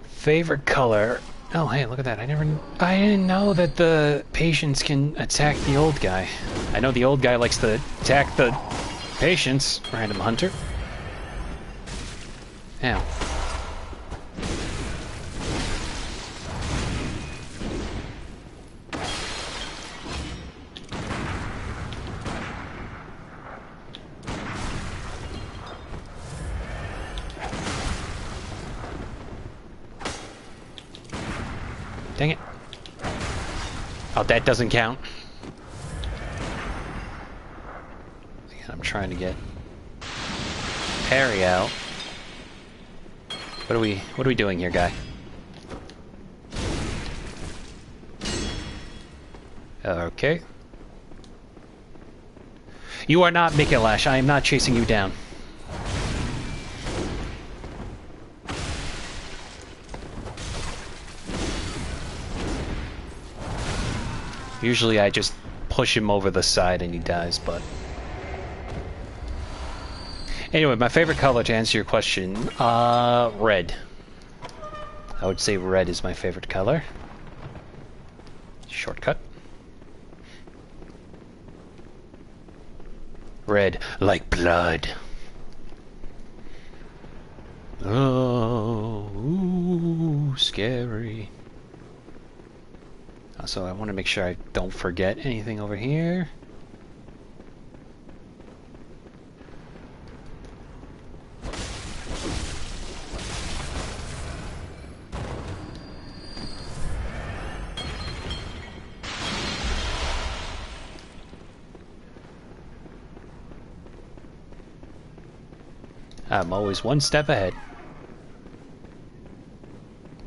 Favorite color? Oh, hey, look at that. I didn't know that the patients can attack the old guy. I know the old guy likes to attack the patients, random hunter. Ow. Dang it. Oh, that doesn't count. I'm trying to get parry out. What are we doing here, guy? Okay. You are not Mikelash. I am not chasing you down. Usually I just push him over the side and he dies, but... Anyway, my favorite color, to answer your question, red. I would say red is my favorite color. Shortcut. Red, like blood. Oh, ooh, scary. Also, I want to make sure I don't forget anything over here. I'm always one step ahead.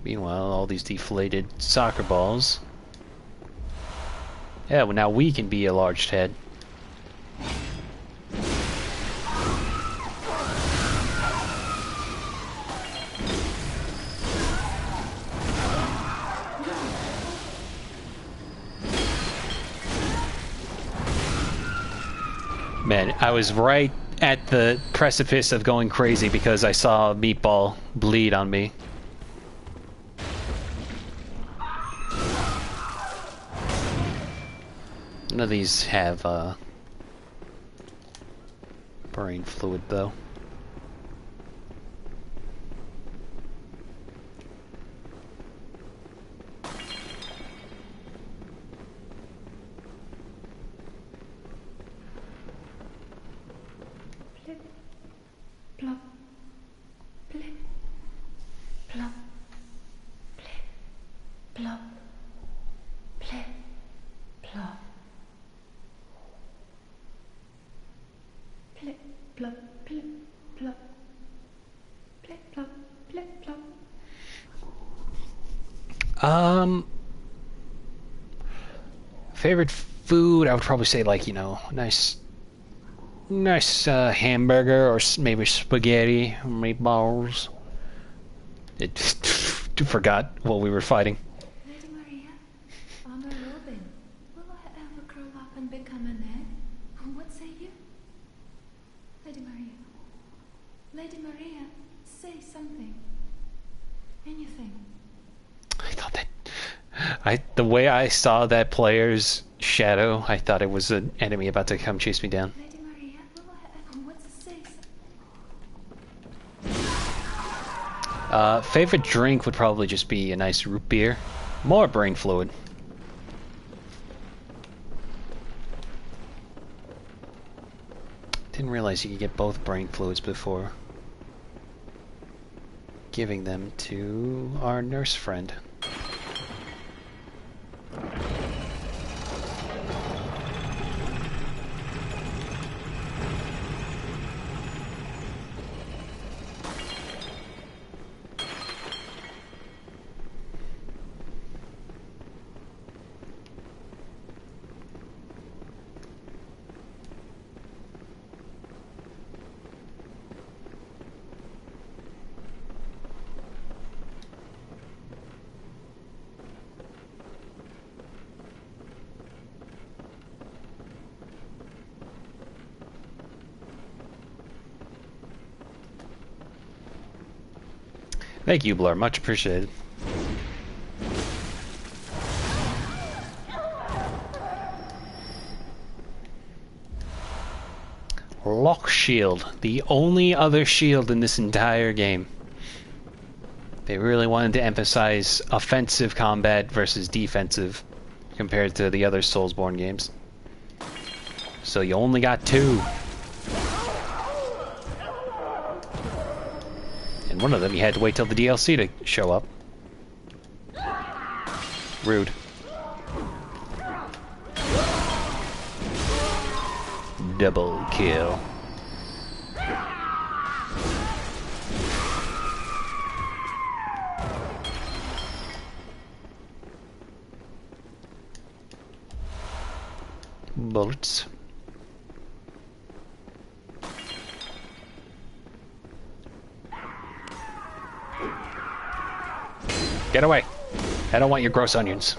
Meanwhile, all these deflated soccer balls. Yeah, well, now we can be a large head. Man, I was right at the precipice of going crazy because I saw a meatball bleed on me. None of these have brain fluid, though. Plip, plop, plip, plop, plip, plop, plip, plop. Plip, plop, plip, plop. Plip, plop, plip, plop. Favorite food, I would probably say, like, you know, nice nice hamburger or maybe spaghetti, meatballs. It forgot what we were fighting. Lady Maria, I'm a robin. Will I ever grow up and become an egg? What say you? Lady Maria. Lady Maria, say something. Anything. I thought that... the way I saw that player's shadow, I thought it was an enemy about to come chase me down. Lady Maria, will I ever... What's to say? Favorite drink would probably just be a nice root beer. More brain fluid. Didn't realize you could get both brain fluids before giving them to our nurse friend. Thank you, Blur. Much appreciated. Lock shield. The only other shield in this entire game. They really wanted to emphasize offensive combat versus defensive compared to the other Soulsborne games. So you only got two. And one of them you had to wait till the DLC to show up. Rude. Double kill. Bullets. Get away. I don't want your gross onions.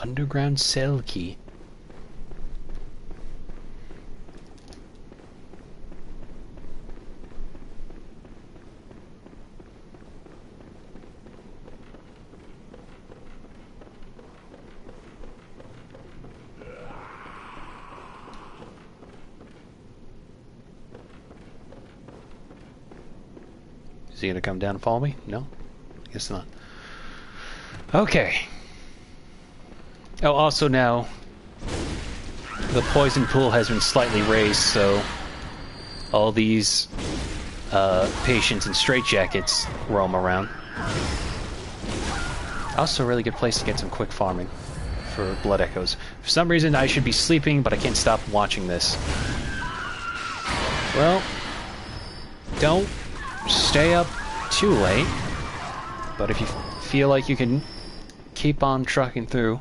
Underground cell key. Is he gonna come down and follow me? No? Guess not. Okay. Oh, also now, the poison pool has been slightly raised, so all these patients in straitjackets roam around. Also a really good place to get some quick farming for blood echoes. For some reason I should be sleeping, but I can't stop watching this. Well, don't stay up too late, but if you feel like you can keep on trucking through,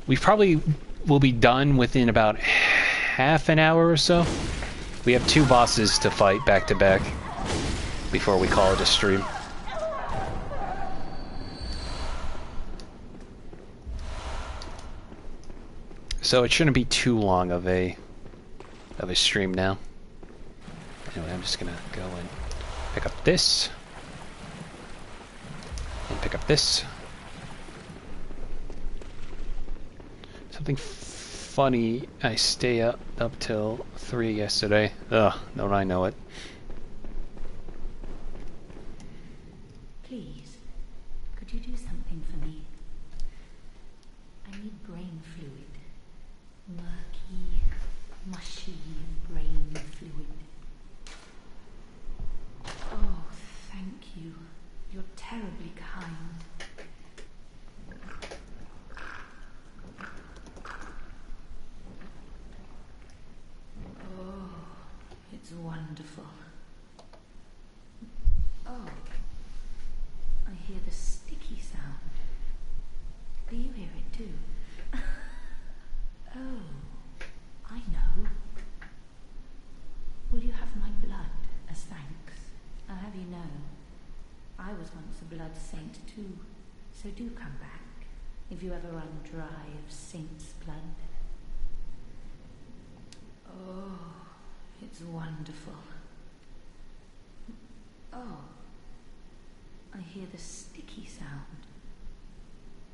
we probably will be done within about half an hour or so. We have two bosses to fight back to back before we call it a stream. So it shouldn't be too long of a stream now. Anyway, I'm just gonna go and pick up this and pick up this. Something funny, I stay up till 3 yesterday. Ugh, don't I know it. Please, could you do something for me? I need brain fluid. Murky, mushy brain fluid. Oh, thank you. You're terribly kind. Oh, it's wonderful. Oh, I hear the sticky sound. Do you hear it too? Oh, blood saint too, so do come back if you ever run dry of saint's blood. Oh, it's wonderful. Oh, I hear the sticky sound.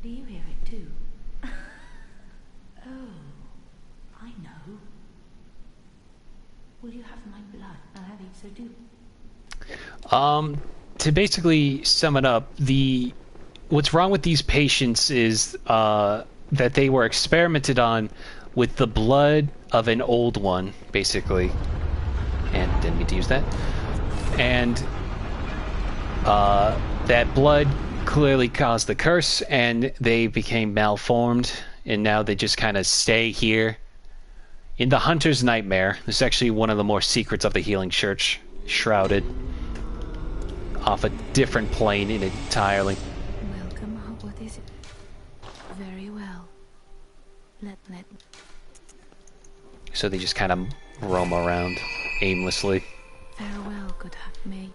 Do you hear it too? Oh, I know. Will you have my blood? I'll have it, so do. To basically sum it up, what's wrong with these patients is that they were experimented on with the blood of an old one, basically. And didn't mean to use that. And that blood clearly caused the curse, and they became malformed, and now they just kind of stay here. In the Hunter's Nightmare, this is actually one of the more secrets of the Healing Church, shrouded off a different plane entirely. Welcome. What is it? Very well. Let. So they just kind of roam around aimlessly. Farewell, good mate.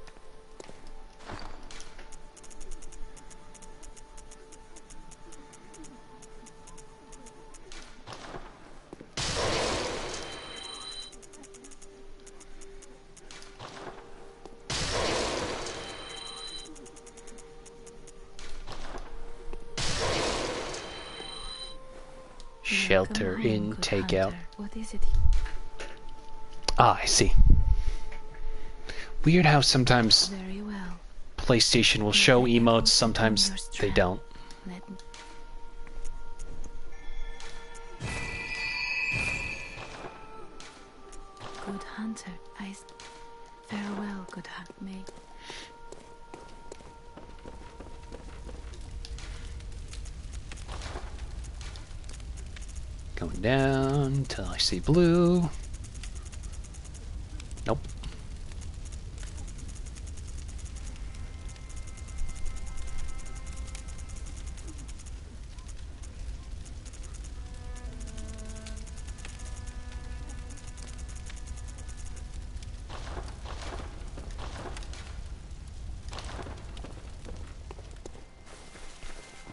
Shelter in, takeout. What is it? Ah, I see. Weird how sometimes Very well. PlayStation will show emotes, sometimes they don't. Let me. Good hunter, farewell, good mate. Going down till I see blue. Nope.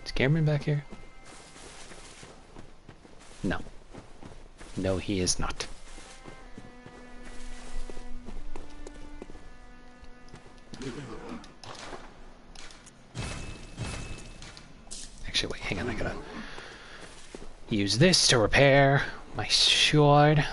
Is Cameron back here? No. No, he is not. Actually, wait, hang on, I gotta use this to repair my sword.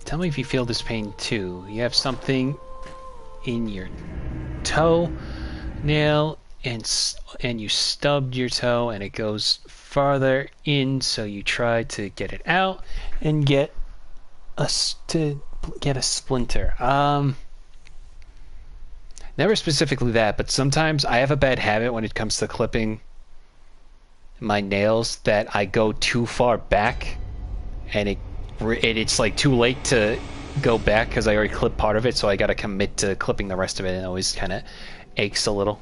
Tell me if you feel this pain too. You have something in your toe nail, and you stubbed your toe, and it goes farther in, so you try to get it out and get a splinter. Never specifically that, but sometimes I have a bad habit when it comes to clipping my nails that I go too far back, and it's like too late to go back because I already clipped part of it, so I gotta commit to clipping the rest of it, and it always kind of aches a little.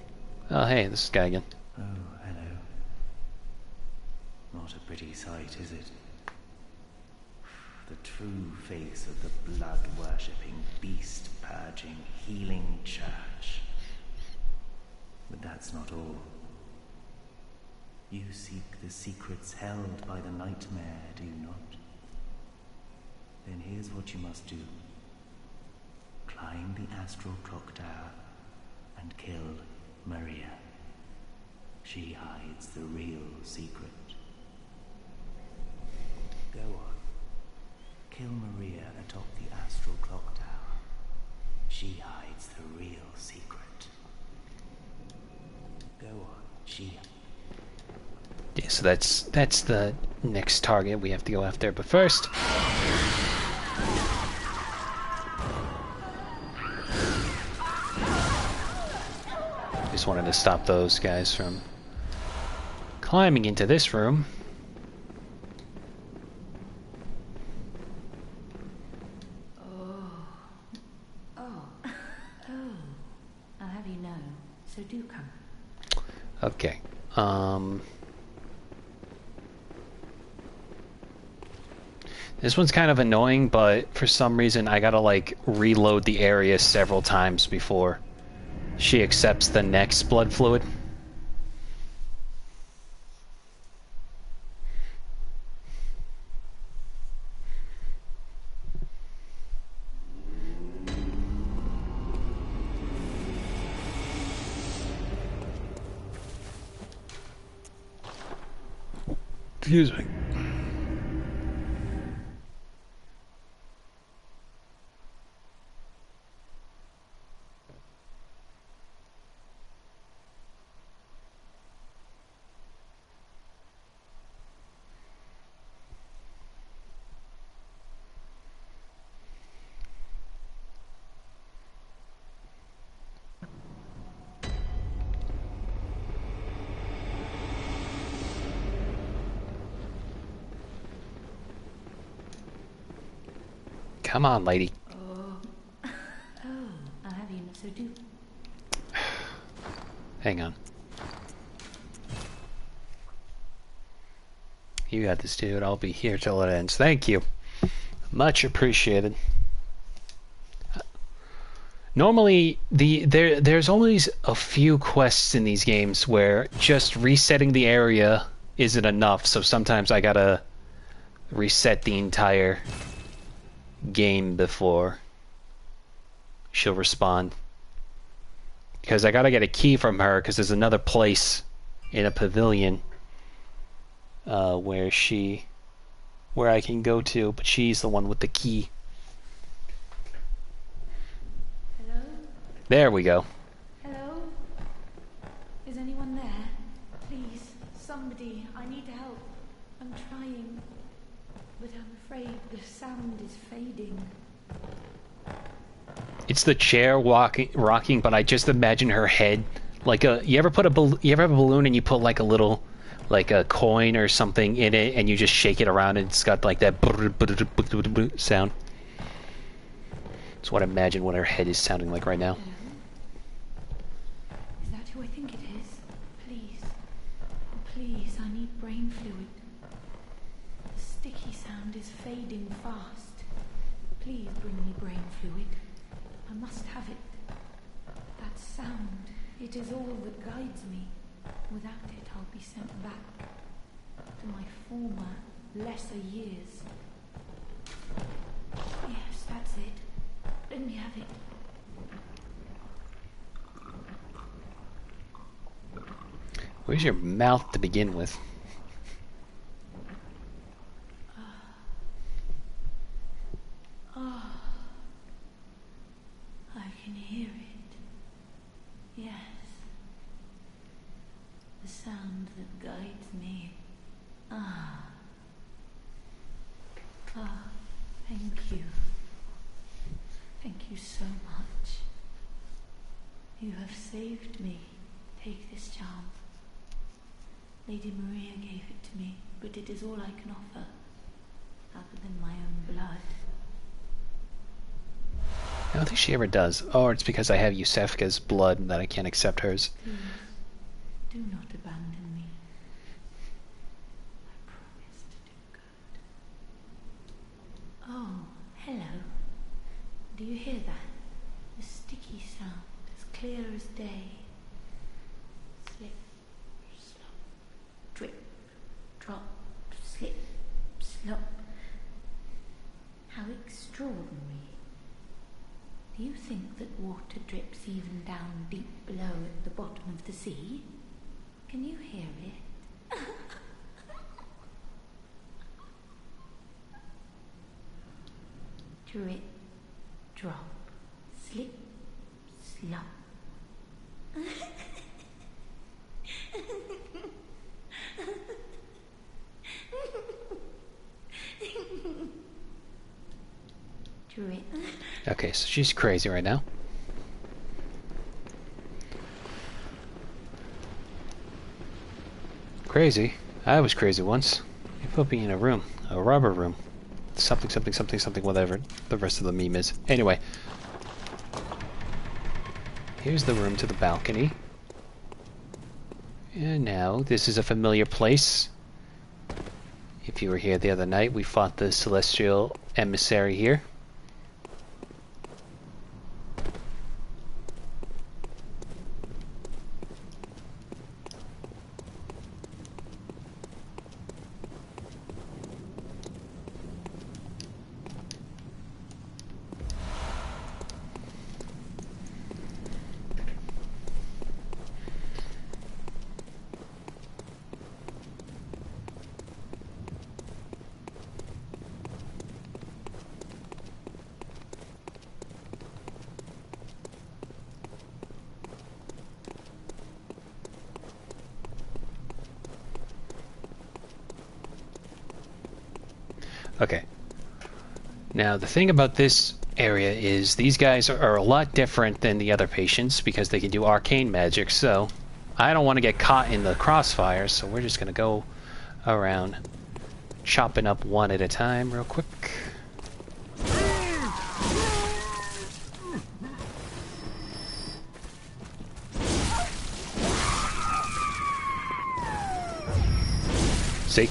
Oh, hey, this is Guy again. Oh, hello. Not a pretty sight, is it? The true face of the blood-worshipping, beast-purging, healing church. But that's not all. You seek the secrets held by the nightmare, do you not? Then here's what you must do. Climb the astral clock tower and kill Maria. She hides the real secret. Go on. Kill Maria atop the astral clock tower. She hides the real secret. Go on. Yeah, so that's the next target we have to go after, but first just wanted to stop those guys from climbing into this room. Oh. I'll have you know, so do come. Okay. This one's kind of annoying, but for some reason I gotta like reload the area several times before she accepts the next blood fluid. Excuse me. Come on, lady. Oh, I have you, so do. Hang on. You got this, dude. I'll be here till it ends. Thank you. Much appreciated. Normally, there's always a few quests in these games where just resetting the area isn't enough, so sometimes I gotta reset the entire game before she'll respond. Because I gotta get a key from her, because there's another place in a pavilion where I can go to, but she's the one with the key. Hello? There we go. Hello? Is anyone there? Please, somebody, I need help. I'm trying, but I'm afraid the sound is fading. It's the chair rocking, but I just imagine her head like a. You ever have a balloon and you put like a little, like a coin or something in it, and you just shake it around, and it's got like that sound. That's what I imagine what her head is sounding like right now. Hello? Is that who I think it is? Please, oh, please, I need brain fluid. The sticky sound is fading fast. Please bring me brain fluid. I must have it. That sound, it is all that guides me. Without it, I'll be sent back to my former, lesser years. Yes, that's it. Let me have it. Where's your mouth to begin with? I can hear it. Yes. The sound that guides me. Thank you. Thank you so much. You have saved me. Take this charm. Lady Maria gave it to me, but it is all I can offer, other than my own blood. I don't think she ever does. Or it's because I have Yusefka's blood that I can't accept hers. Please, do not abandon me. I promise to do good. Oh, hello. Do you hear that? The sticky sound, as clear as day. Slip, slop, drip, drop, slip, slop. How extraordinary. Do you think that water drips even down deep below at the bottom of the sea? Can you hear it? Drip, drop, slip, slop. Drip. Okay, so she's crazy right now. Crazy? I was crazy once. You put me in a room. A rubber room. Something, something, something, something, whatever the rest of the meme is. Anyway. Here's the room to the balcony. And now, this is a familiar place. If you were here the other night, we fought the Celestial Emissary here. Okay. Now, the thing about this area is these guys are a lot different than the other patients because they can do arcane magic, so I don't want to get caught in the crossfire, so we're just going to go around chopping up one at a time real quick. See?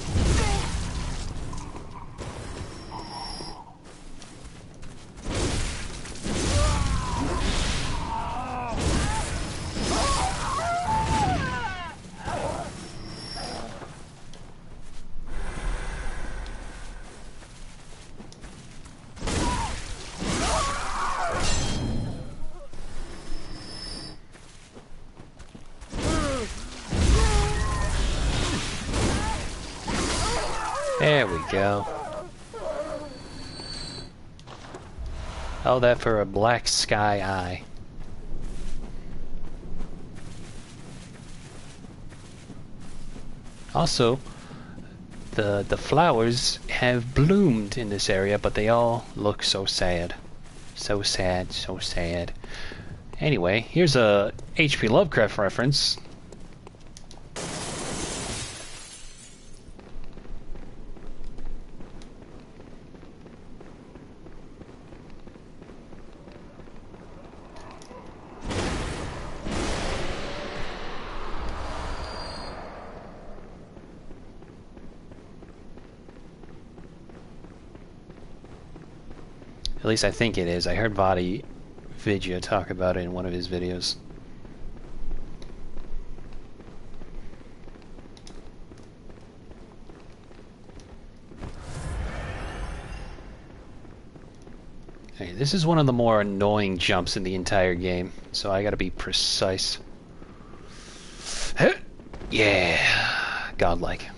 There we go. All that for a black sky eye. Also, the flowers have bloomed in this area, but they all look so sad. So sad, so sad. Anyway, here's a H.P. Lovecraft reference. At least I think it is. I heard Vadi Vidya talk about it in one of his videos. Hey, this is one of the more annoying jumps in the entire game, so I gotta be precise. Yeah, godlike.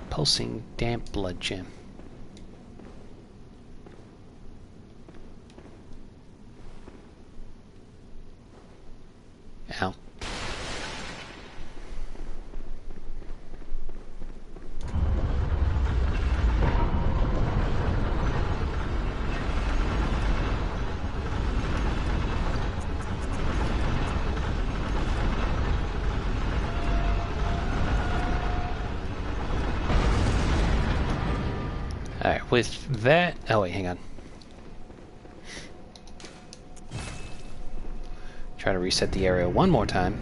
Pulsing damp blood gem. Ow. Alright, with that... Oh wait, hang on. Try to reset the area one more time.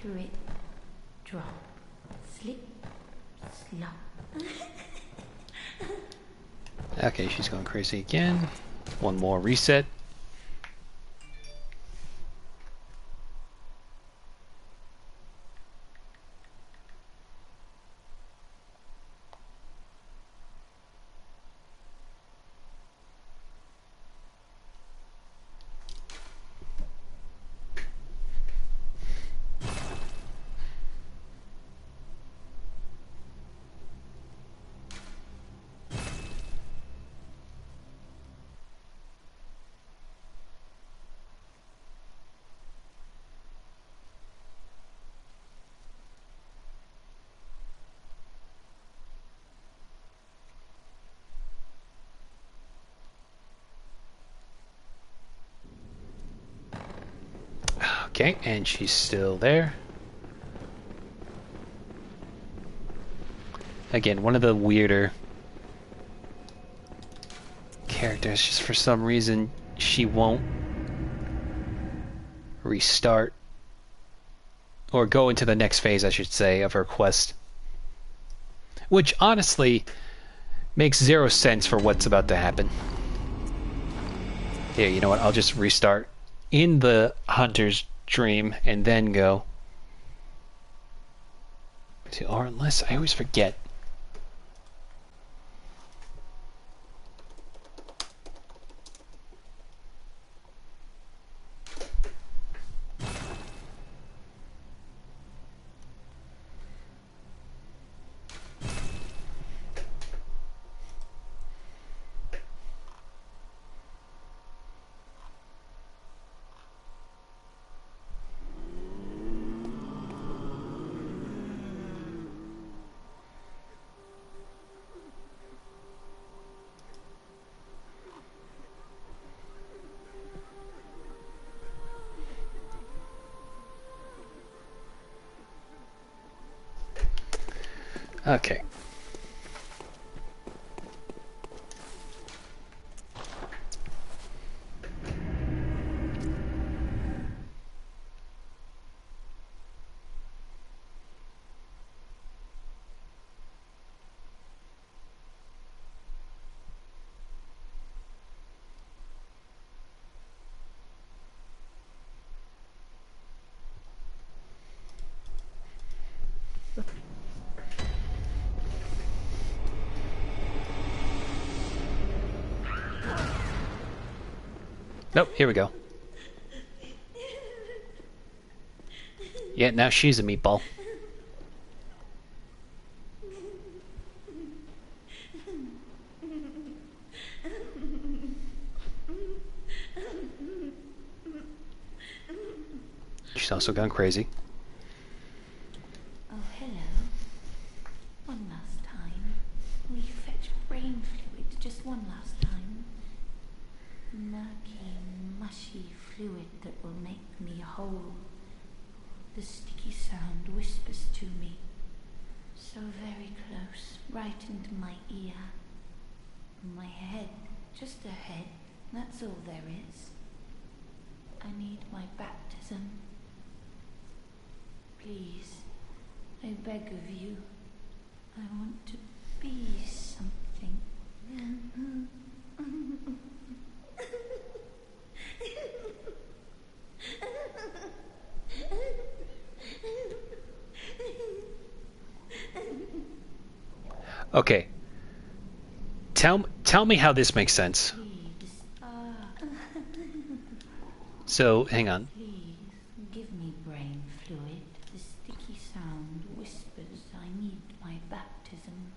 Drip, drop, slip, slop. Okay, she's going crazy again. One more reset. Okay, and she's still there. Again, one of the weirder characters, just for some reason, she won't restart. Or go into the next phase, I should say, of her quest. Which, honestly, makes zero sense for what's about to happen. Here, you know what, I'll just restart in the hunter's dream and then go. Or unless, I always forget. Okay. Nope, here we go. Yeah, now she's a meatball. She's also gone crazy. Oh, hello. One last time. Will you fetch brain fluid just one last time? Murky, mushy fluid that will make me whole. The sticky sound whispers to me. So very close, right into my ear. My head, just a head, that's all there is. I need my baptism. Please, I beg of you. I want to be something. Okay. Tell me how this makes sense. Please, So, hang on. please, give me brain fluid. The sticky sound whispers I need my baptism.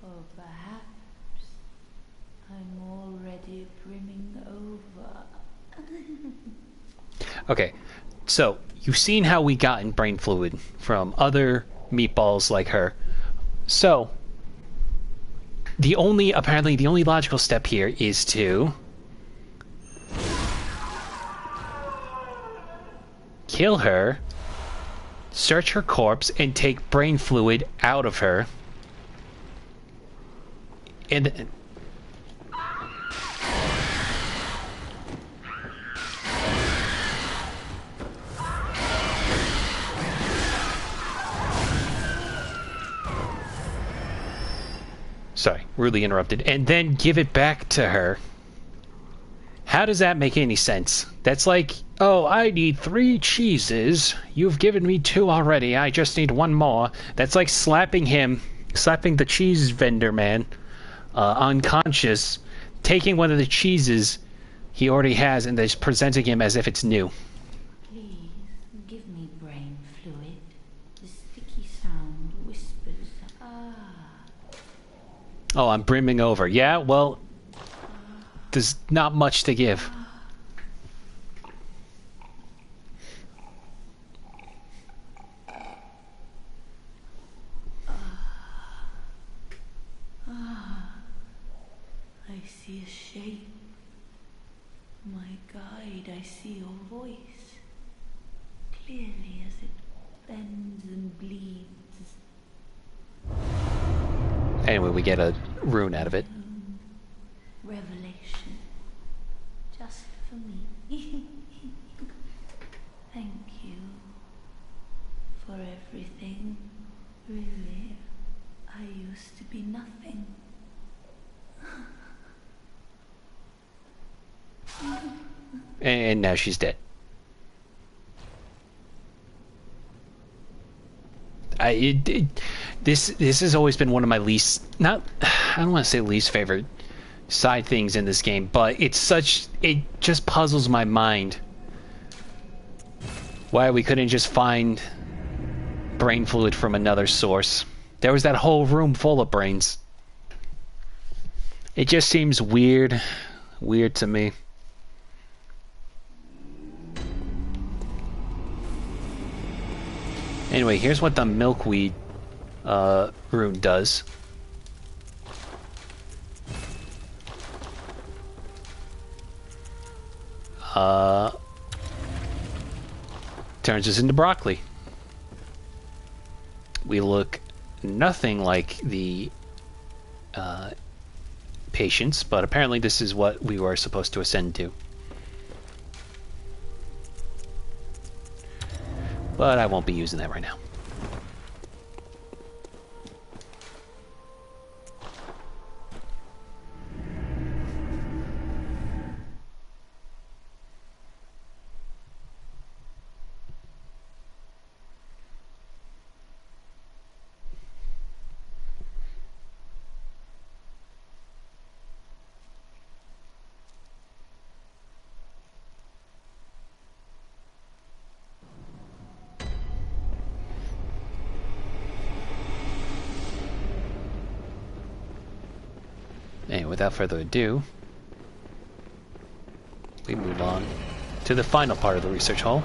Or perhaps I'm already brimming over. Okay. So, you've seen how we got in brain fluid from other meatballs like her. So, apparently the only logical step here is to kill her, search her corpse, and take brain fluid out of her. And sorry, rudely interrupted, and then give it back to her. How does that make any sense? That's like, oh, I need 3 cheeses. You've given me 2 already. I just need 1 more. That's like slapping the cheese vendor man, unconscious, taking one of the cheeses he already has and just presenting him as if it's new. Please, give me brain fluid. The sticky sound whispers, Oh, I'm brimming over. Yeah, well, there's not much to give. I see a shape. My guide, I see your voice. Clearly as it bends and bleeds. Anyway, we get a rune out of it. Revelation. Just for me. Thank you for everything. Really, I used to be nothing. And now she's dead. This has always been one of my least, I don't want to say least favorite side things in this game, but it just puzzles my mind why we couldn't just find brain fluid from another source. There was that whole room full of brains. It just seems weird to me. Anyway, here's what the milkweed rune does. Turns us into broccoli. We look nothing like the patients, but apparently this is what we were supposed to ascend to. But I won't be using that right now. Anyway, without further ado, we move on to the final part of the research hall.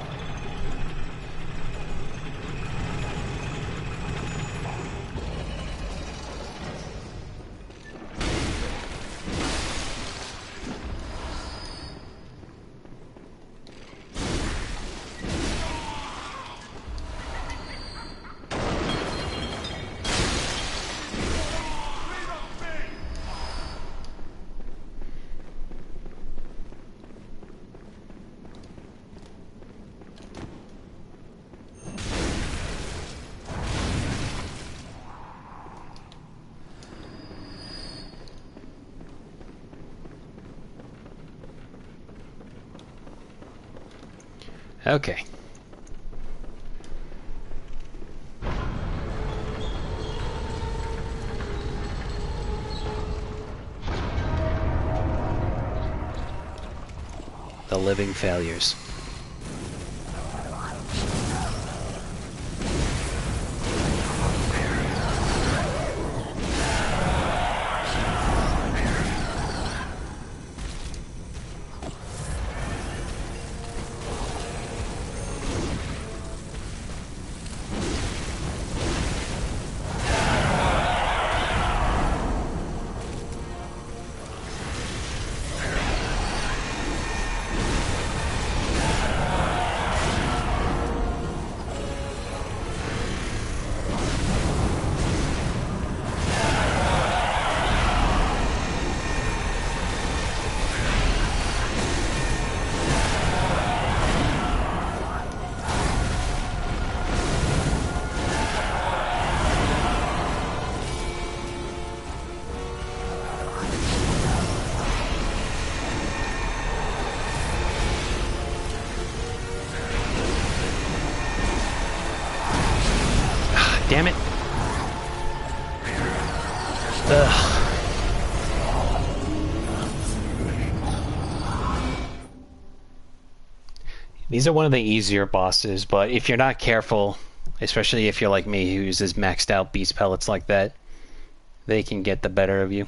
Okay. The living failures. Damn it. Ugh. These are one of the easier bosses, but if you're not careful, especially if you're like me who uses maxed out beast pellets like that, they can get the better of you.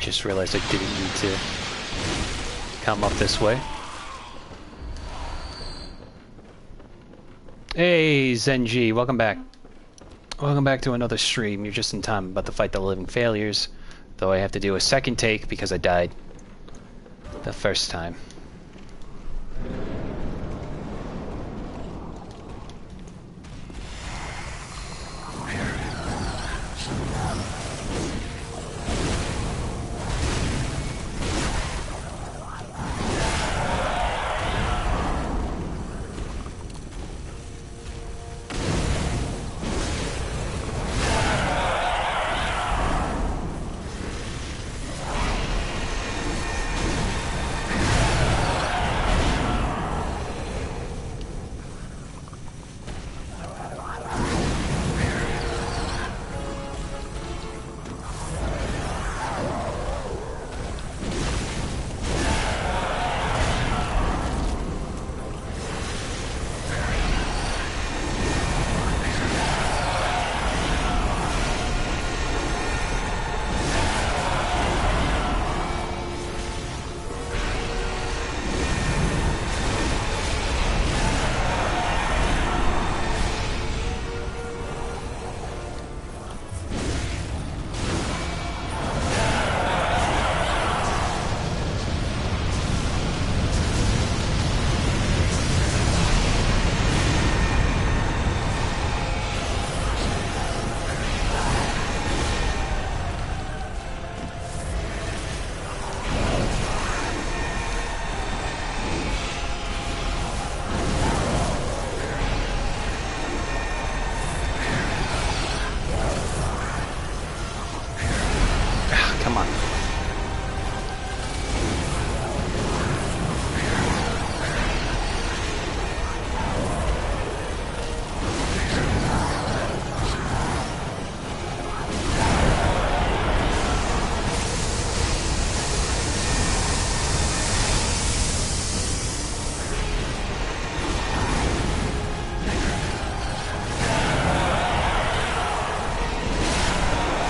Just realized I didn't need to come up this way. Hey, Zenji, welcome back. Welcome back to another stream. You're just in time. I'm about to fight the living failures, though I have to do a second take because I died the first time.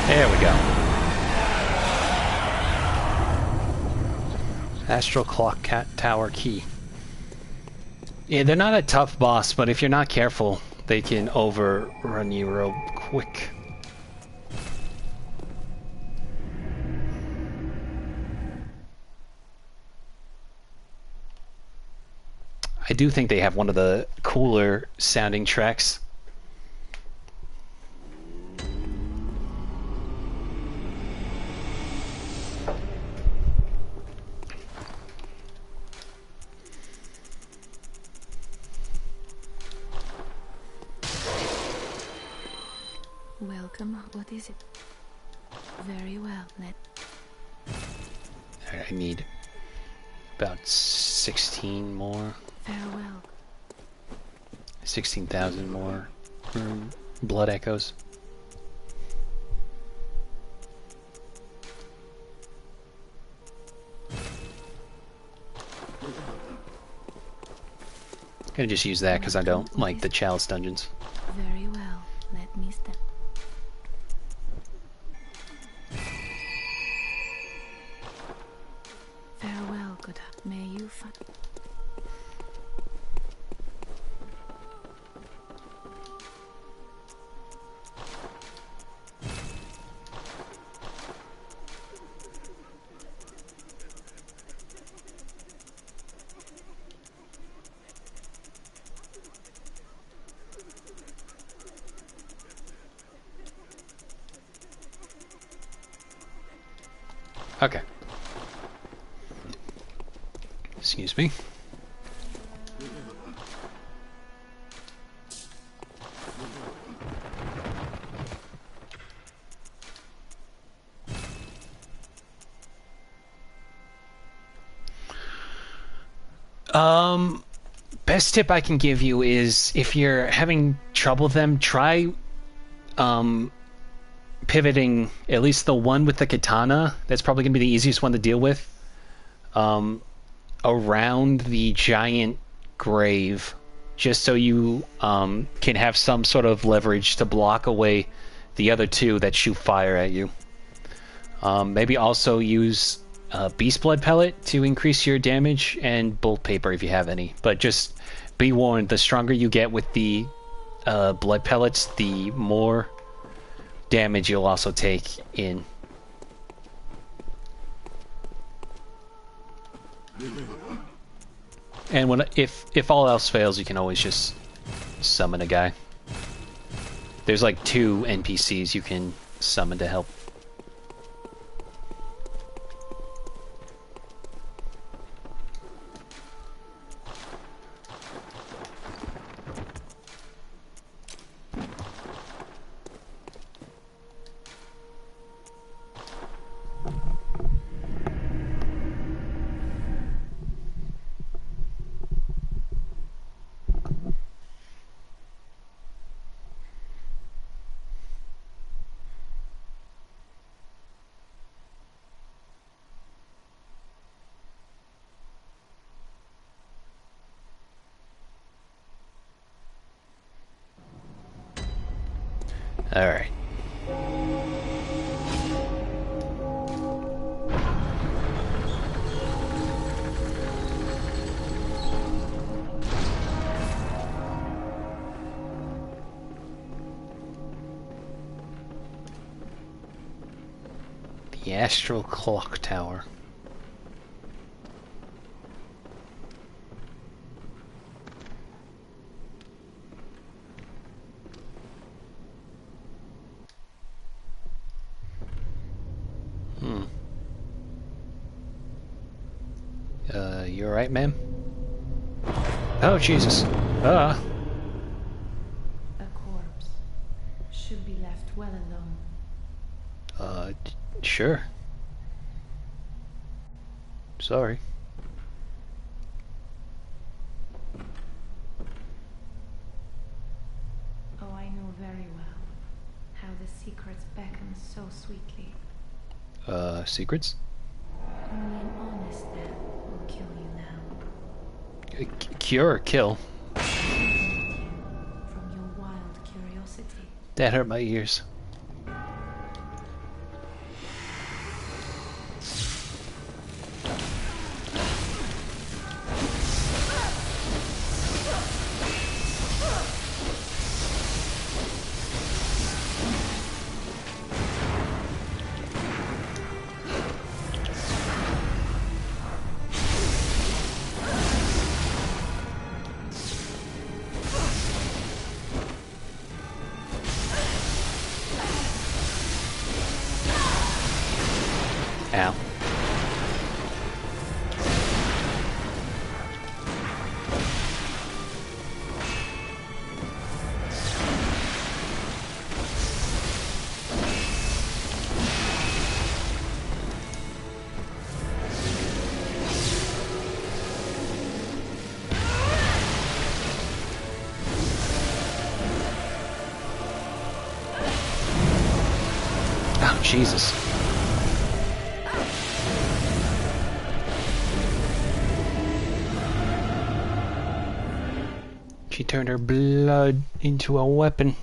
There we go. Astral Clock Tower Key. Yeah, they're not a tough boss, but if you're not careful, they can overrun you real quick. I do think they have one of the cooler sounding tracks. Welcome. What is it? Very well, I need about 16 more. Farewell. 16,000 more blood echoes. Gonna just use that because I don't like the chalice dungeons. Very well. Let me step. Farewell, good. May you find. Okay. Excuse me. Best tip I can give you is if you're having trouble with them, try pivoting at least the one with the katana. That's probably going to be the easiest one to deal with. Around the giant grave, just so you can have some sort of leverage to block away the other two that shoot fire at you. Maybe also use beast blood pellet to increase your damage, and bolt paper if you have any. But just be warned, the stronger you get with the blood pellets, the more damage you'll also take in. And if all else fails, you can always just summon a guy. There's like 2 NPCs you can summon to help. All right. The Astral Clock Tower. You alright, ma'am? Oh, Jesus. A corpse should be left well alone. Sure. Sorry. Oh, I know very well how the secrets beckon so sweetly. Secrets? Only an honest man will kill you now. Cure or kill? From your wild curiosity. That hurt my ears. Ow. Oh, Jesus. She turned her blood into a weapon.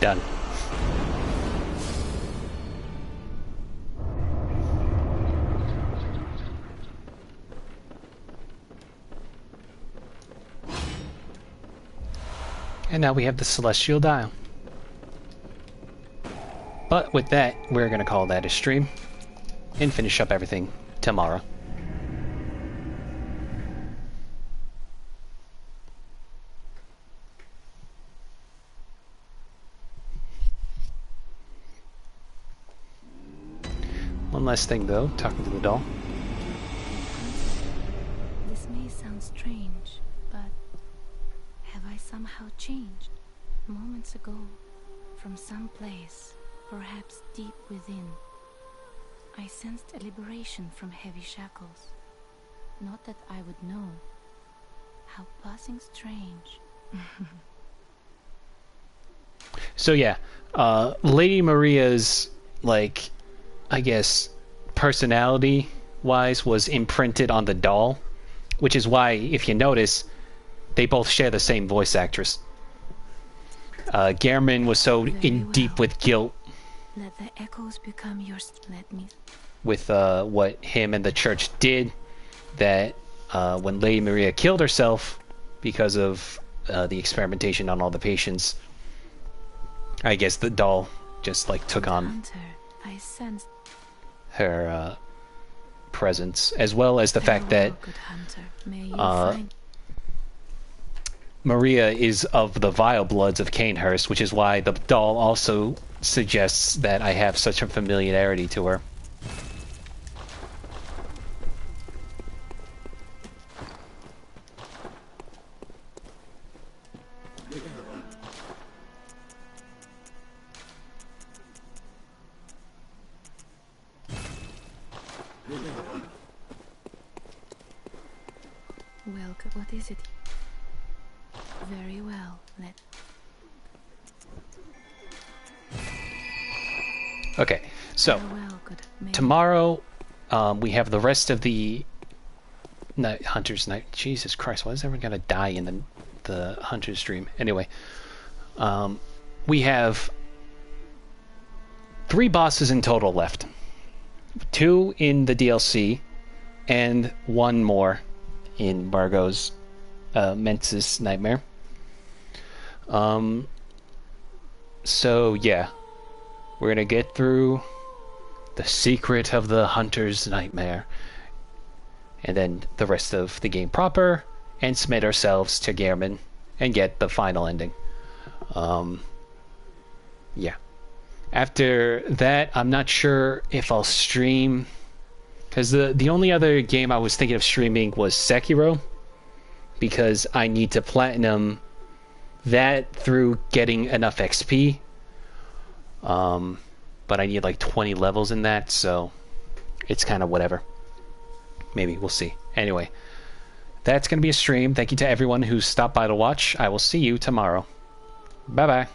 Done. And now we have the Celestial Dial. But with that, we're going to call that a stream and finish up everything tomorrow. One last thing though, talking to the doll. This may sound strange, but have I somehow changed? Moments ago, from some place, perhaps deep within, I sensed a liberation from heavy shackles. Not that I would know. How passing strange. So yeah, Lady Maria's, like, I guess, personality-wise was imprinted on the doll, which is why, if you notice, they both share the same voice actress. Gehrman was so deep with guilt Let the echoes become yours. Let me. with what him and the church did, that when Lady Maria killed herself because of the experimentation on all the patients, I guess the doll just like took on Hunter, I sensed her presence, as well as the fact that good hunter. May you find Maria is of the vile bloods of Canehurst, which is why the doll also suggests that I have such a familiarity to her. well, what is it? Very well. Let Okay, so farewell, good. May tomorrow we have the rest of the night Hunter's Night. Jesus Christ, why is everyone gonna die in the Hunter's stream? Anyway, we have 3 bosses in total left. 2 in the DLC, and 1 more in Margot's Mensis Nightmare. So yeah, we're gonna get through the secret of the Hunter's Nightmare, and then the rest of the game proper, and submit ourselves to Gehrman and get the final ending. Yeah. After that, I'm not sure if I'll stream, because the only other game I was thinking of streaming was Sekiro, because I need to platinum that through getting enough XP. But I need like 20 levels in that, so it's kind of whatever. Maybe, we'll see. Anyway, that's going to be a stream. Thank you to everyone who stopped by to watch. I will see you tomorrow. Bye-bye.